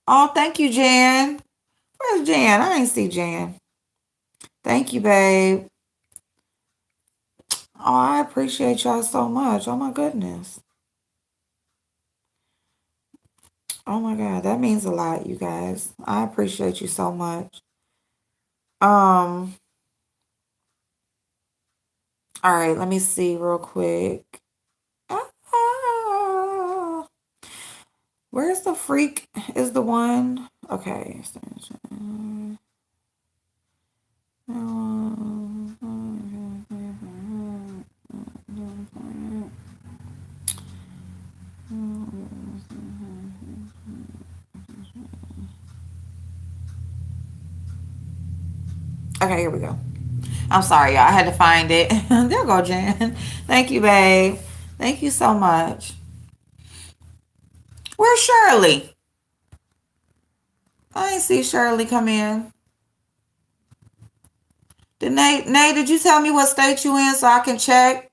Oh, thank you, Jan. Where's Jan? I ain't see Jan. Thank you, babe. Oh, I appreciate y'all so much. Oh my goodness. Oh my God, that means a lot, you guys. I appreciate you so much. Um, all right, let me see real quick. Ah, where's the freak? Is the one? Okay. Okay, here we go. I'm sorry, y'all. I had to find it. There go, Jan. Thank you, babe. Thank you so much. Where's Shirley? I ain't see Shirley come in. Did Nate, did you tell me what state you in so I can check?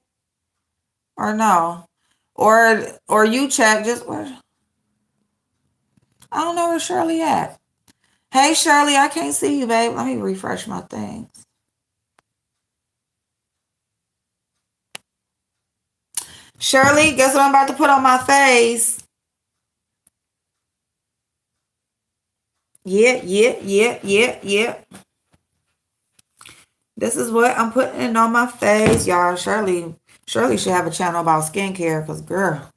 Or no? Or you check just where? I don't know where Shirley at. Hey Shirley, I can't see you, babe. Let me refresh my things. Shirley, guess what I'm about to put on my face? Yeah. This is what I'm putting on my face, y'all. Shirley should have a channel about skincare, cause girl.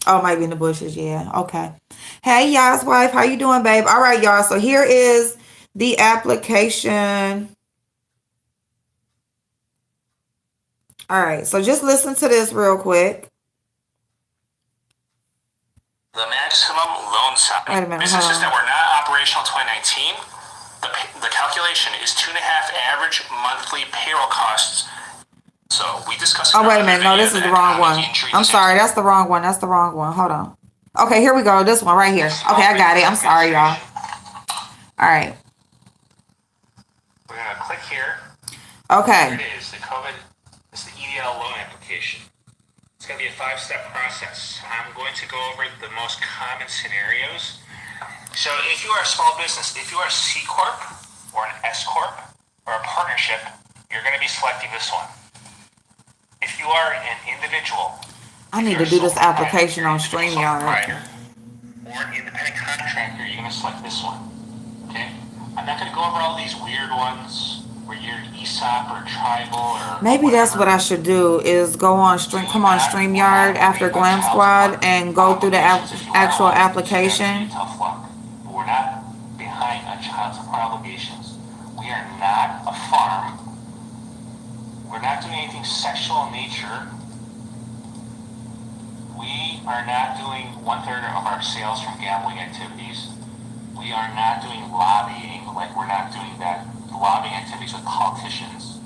Oh, might be in the bushes. Yeah. Okay. Hey, y'all's wife. How you doing, babe? All right, y'all. So here is the application. All right. So just listen to this real quick. The maximum loan size. Wait a minute. Businesses that were not operational 2019, the calculation is 2.5 average monthly payroll costs. So we discussed. Oh, wait a minute. No, this is the wrong one. I'm sorry. That's the wrong one. That's the wrong one. Hold on. Okay, here we go. This one right here. Okay, I got it. I'm sorry, y'all. All right. We're going to click here. Okay. Here it is. The COVID, it's the EDL loan application. It's going to be a 5-step process. I'm going to go over the most common scenarios. So if you are a small business, if you are a C Corp or an S Corp or a partnership, you're going to be selecting this one. If you are an individual, I need to do this application on StreamYard. Or an independent contractor, you're going to select this one. Okay? I'm not going to go over all these weird ones where you're ESOP or tribal or maybe that's what I should do is go on come on StreamYard after Glam Squad and go through the actual application. We're not behind on child support obligations. We are not a farm. We're not doing anything sexual in nature. We are not doing 1/3 of our sales from gambling activities. We are not doing lobbying, like we're not doing that lobbying activities with politicians.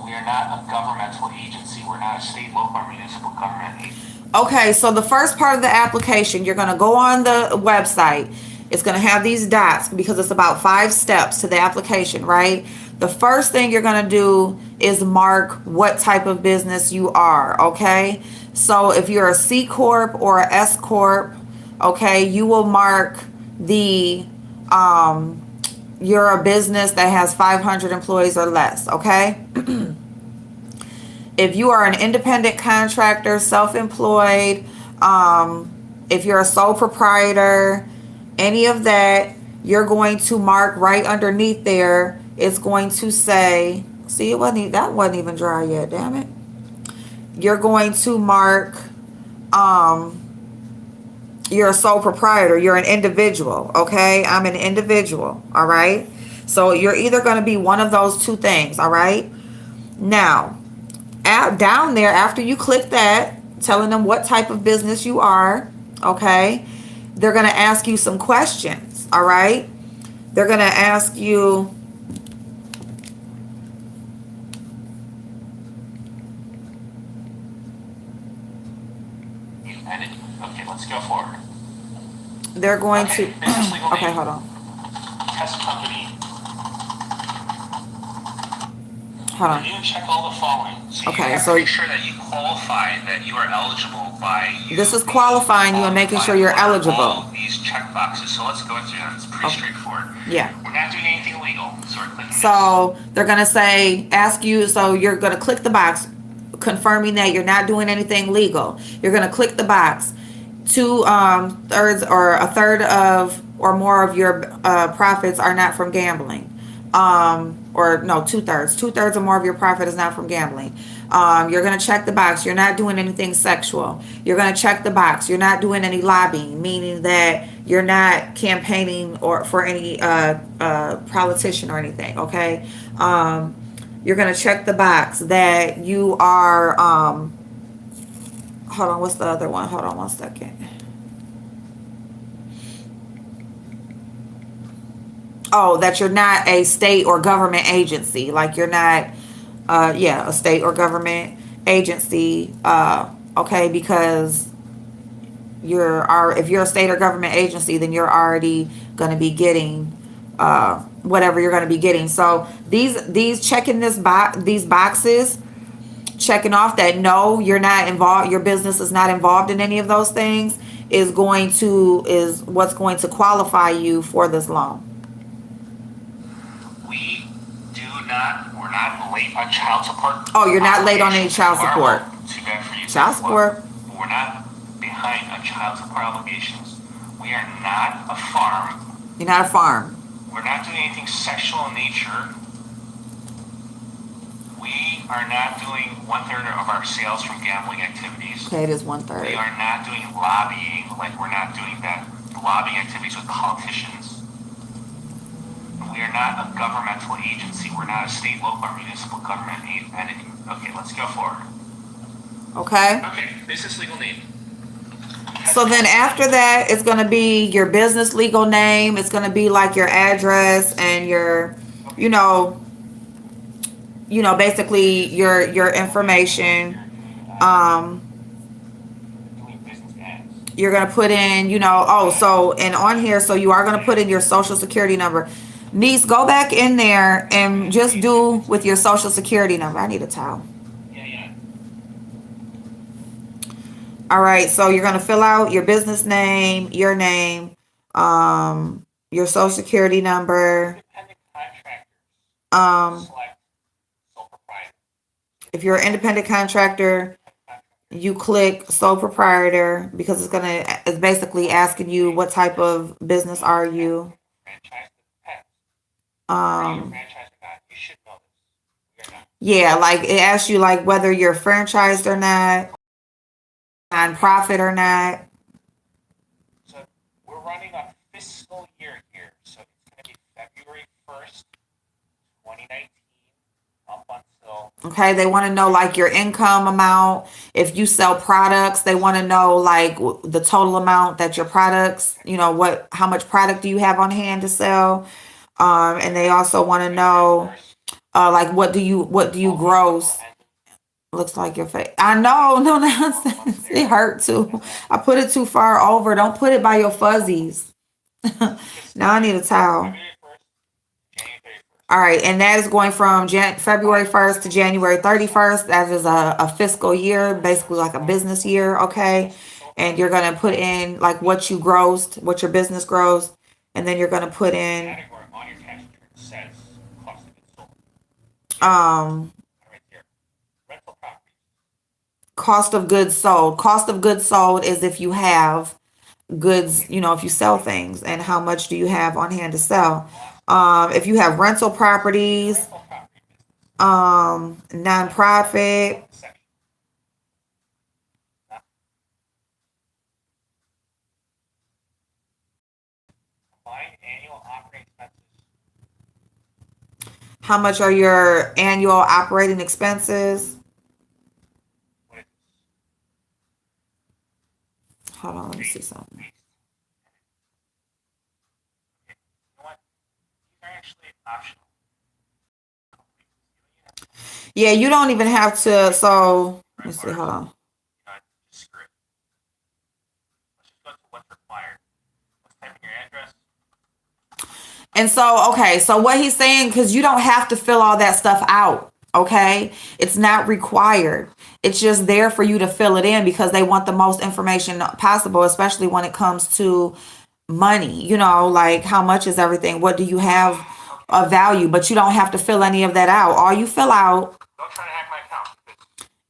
We are not a governmental agency. We're not a state, local, or municipal government agency. Okay, so the first part of the application, you're going to go on the website. It's going to have these dots because it's about 5 steps to the application, right? The first thing you're going to do is mark what type of business you are, okay? So if you're a C Corp or a S Corp, okay, you will mark the you're a business that has 500 employees or less, okay? If you are an independent contractor, self-employed, if you're a sole proprietor, any of that, you're going to mark right underneath there. It's going to say, see, that wasn't even dry yet, damn it. You're going to mark, you're a sole proprietor, you're an individual, okay? I'm an individual, all right? So you're either going to be one of those two things, all right? Now, down there, after you click that, telling them what type of business you are, okay? They're going to ask you some questions, all right? They're going to ask you, okay, let's go forward. They're going to, okay, hold on. Test company. Hold on. You check all the following. So okay, you have to make sure that you qualify, that you are eligible by you This is being qualifying you and making sure you're qualified for eligible. all of these check boxes. So let's go through them. It's pretty straightforward. Yeah. We're not doing anything illegal, so we're clicking So they're going to ask you, so you're going to click the box confirming that you're not doing anything legal. You're going to click the box. Two-thirds or a third of or more of your profits are not from gambling. Or no, two-thirds or more of your profit is not from gambling. You're going to check the box. You're not doing anything sexual. You're going to check the box. You're not doing any lobbying, meaning that you're not campaigning or for any politician or anything. Okay. You're going to check the box that you are, hold on. What's the other one? Hold on 1 second. Oh, that you're not a state or government agency. Like you're not, a state or government agency. Okay, because if you're a state or government agency, then you're already going to be getting whatever you're going to be getting. So these checking these boxes, checking off that no, you're not involved, your business is not involved in any of those things, is what's going to qualify you for this loan. We're not late on child support. Oh, you're not late on any child support. Too bad for you. Child support. We're not behind on child support obligations. We are not a farm. You're not a farm. We're not doing anything sexual in nature. We are not doing 1/3 of our sales from gambling activities. Okay, it is 1/3. We are not doing lobbying, like we're not doing that lobbying activities with politicians. We are not a governmental agency. We're not a state, local, or municipal government entity. Okay, let's go forward. Okay. Okay, business legal name. So then after that, it's going to be your business legal name. It's going to be like your address and your, basically your information. You're going to put in, and on here, so you are going to put in your social security number. Niece, go back in there and just do with your social security number. I need a towel. Yeah. All right, so you're going to fill out your business name, your name, your social security number. Independent contractors. Select sole proprietor. If you're an independent contractor, you click sole proprietor because it's basically asking you what type of business are you. You should know this. Yeah, like it asks you like whether you're franchised or not, non-profit or not. So we're running a fiscal year here, so it's going to be February 1st, 2019, up until. Okay, they want to know like your income amount. If you sell products, they want to know like the total amount that your products, how much product do you have on hand to sell. And they also want to know, like, what do you gross? Looks like your face. I know, no nonsense. It hurt too. I put it too far over. Don't put it by your fuzzies. Now I need a towel. All right, and that is going from February 1st to January 31st. That is a fiscal year, basically like a business year, okay? And you're going to put in like what you grossed, what your business grossed, and then you're going to put in cost of goods sold. Cost of goods sold is if you have goods, if you sell things, and how much do you have on hand to sell. If you have rental properties, nonprofit, how much are your annual operating expenses? Hold on, let me see something. Yeah, you don't even have to. So let me see. Hold on. And so, okay, so what he's saying, because you don't have to fill all that stuff out. Okay, it's not required. It's just there for you to fill it in because they want the most information possible, especially when it comes to money. Like how much is everything? What do you have of value? But you don't have to fill any of that out. All you fill out Don't try to hack my account.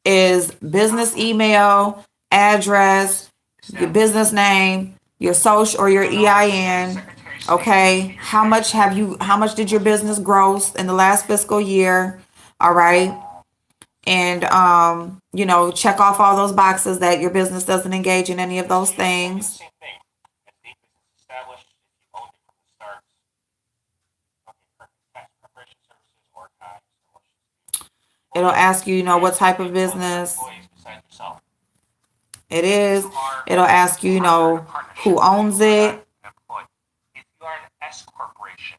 is business email, address, your business name, your social or your EIN. Okay, how much did your business gross in the last fiscal year? All right. And check off all those boxes that your business doesn't engage in any of those things. Same thing. If the business is established, if you owned it from the start, okay, tax preparation services or tax. It'll ask you, what type of business it is. It'll ask you, who owns it. If you are an S corporation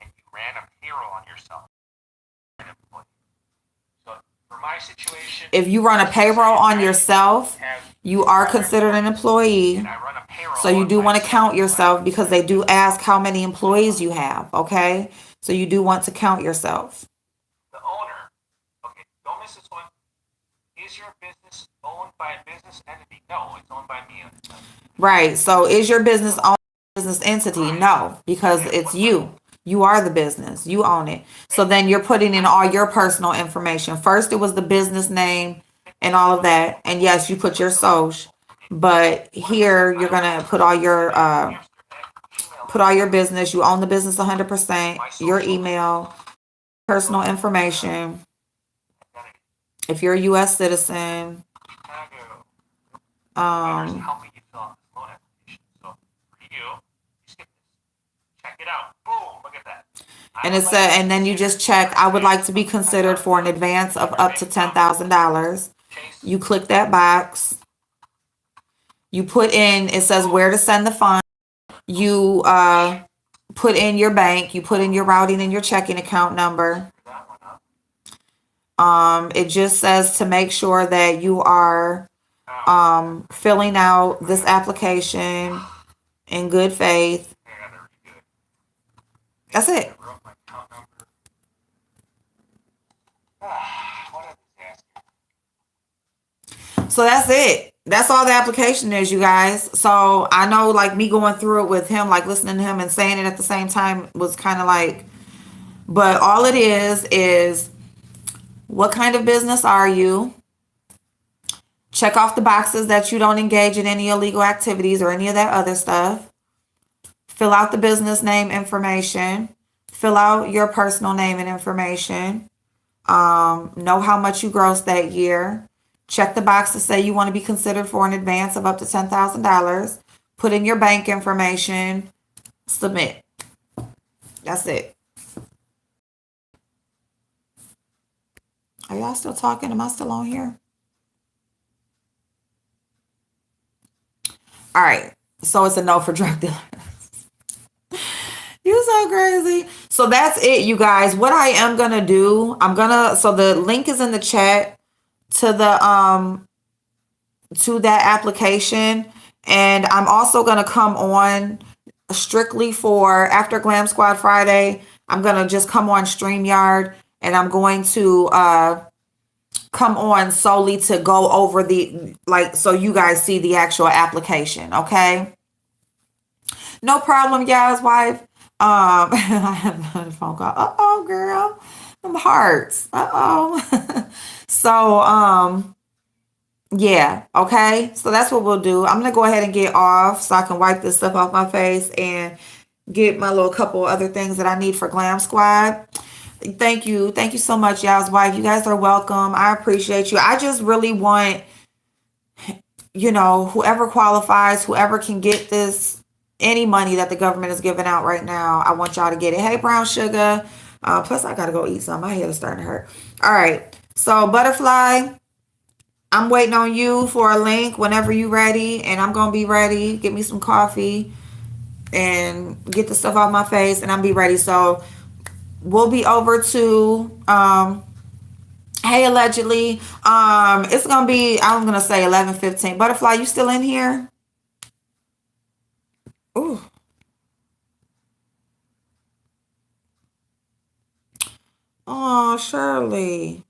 and you ran a payroll on yourself, you're an employee. So for my situation, if you run a payroll on yourself, you are considered an employee. and I run a payroll So you on do want to myself, count yourself because they do ask how many employees you have. Okay, so you do want to count yourself. the owner. Okay, don't miss this one. Is your business owned by a business entity? No, it's owned by me. Right. So is your business owned by a business entity? No, because it's you. You are the business. You own it. So then you're putting in all your personal information. First, it was the business name and all of that. And yes, you put your social. But here, you're gonna put all your business. You own the business 100%. Your email, personal information. If you're a U.S. citizen, Helping you fill out this loan application. So for you skip this. Check it out. Boom, look at that. and and then you just check. I would like to be considered for an advance of up to $10,000. You click that box. You put in. It says where to send the funds. You put in your bank. You put in your routing and your checking account number. It just says to make sure that you are filling out this application in good faith. That's it. So that's it. That's all the application is, you guys. So I know, like, me going through it with him, like listening to him and saying it at the same time was kind of like, but all it is what kind of business are you? Check off the boxes that you don't engage in any illegal activities or any of that other stuff. Fill out the business name information. Fill out your personal name and information. Know how much you grossed that year. Check the box to say you want to be considered for an advance of up to $10,000. Put in your bank information. Submit. That's it. Are y'all still talking? Am I still on here? All right. So it's a no for drug dealers. You so crazy. So that's it, you guys. What I am going to do, so the link is in the chat to to that application. And I'm also going to come on strictly for after Glam Squad Friday. I'm going to just come on StreamYard and I'm going to come on solely to go over so you guys see the actual application. Okay. No problem, y'all's wife. I have a phone call. Uh-oh, girl. Them hearts. Uh-oh. So, yeah. Okay. So that's what we'll do. I'm going to go ahead and get off so I can wipe this stuff off my face and get my little couple other things that I need for Glam Squad. Thank you. Thank you so much, y'all's wife. You guys are welcome. I appreciate you. I just really want, whoever qualifies, whoever can get this, any money that the government is giving out right now, I want y'all to get it. Hey, Brown Sugar. Plus, I got to go eat some. My head is starting to hurt. All right. So, Butterfly, I'm waiting on you for a link whenever you're ready. And I'm going to be ready. Get me some coffee and get the stuff off my face. And I'll be ready. So, we'll be over to, hey, allegedly. It's going to be, I'm going to say 11:15. Butterfly, you still in here? Ooh. Oh, Shirley.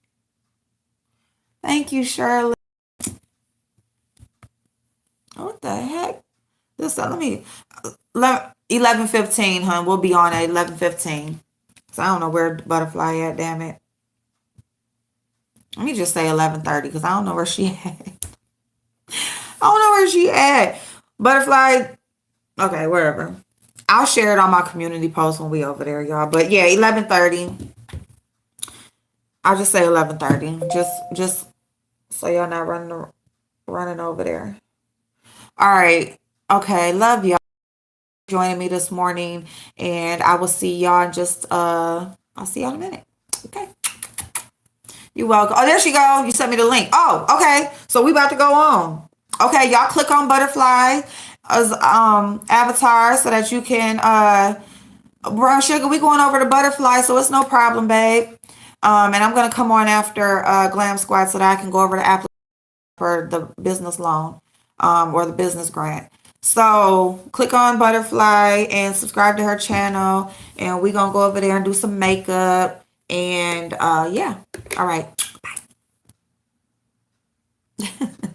Thank you, Shirley. What the heck? This let me 11:15, hun. We'll be on at 11:15. So I don't know where Butterfly at, damn it. Let me just say 11:30 because I don't know where she at. I don't know where she at. Butterfly, okay, wherever. I'll share it on my community post when we over there, y'all. But yeah, 11:30. I'll just say 11:30. Just so y'all not running over there. All right. Okay, love y'all joining me this morning, and I will see y'all in just I'll see y'all in a minute. Okay. You're welcome. Oh, there she go. You sent me the link. Oh, okay. So we about to go on. Okay, y'all click on Butterfly as avatar so that you can Brown Sugar, we going over to Butterfly, so it's no problem, babe. And I'm gonna come on after Glam Squad so that I can go over to Apple for the business loan or the business grant. So click on Butterfly and subscribe to her channel, and we gonna go over there and do some makeup. And yeah, all right. Bye.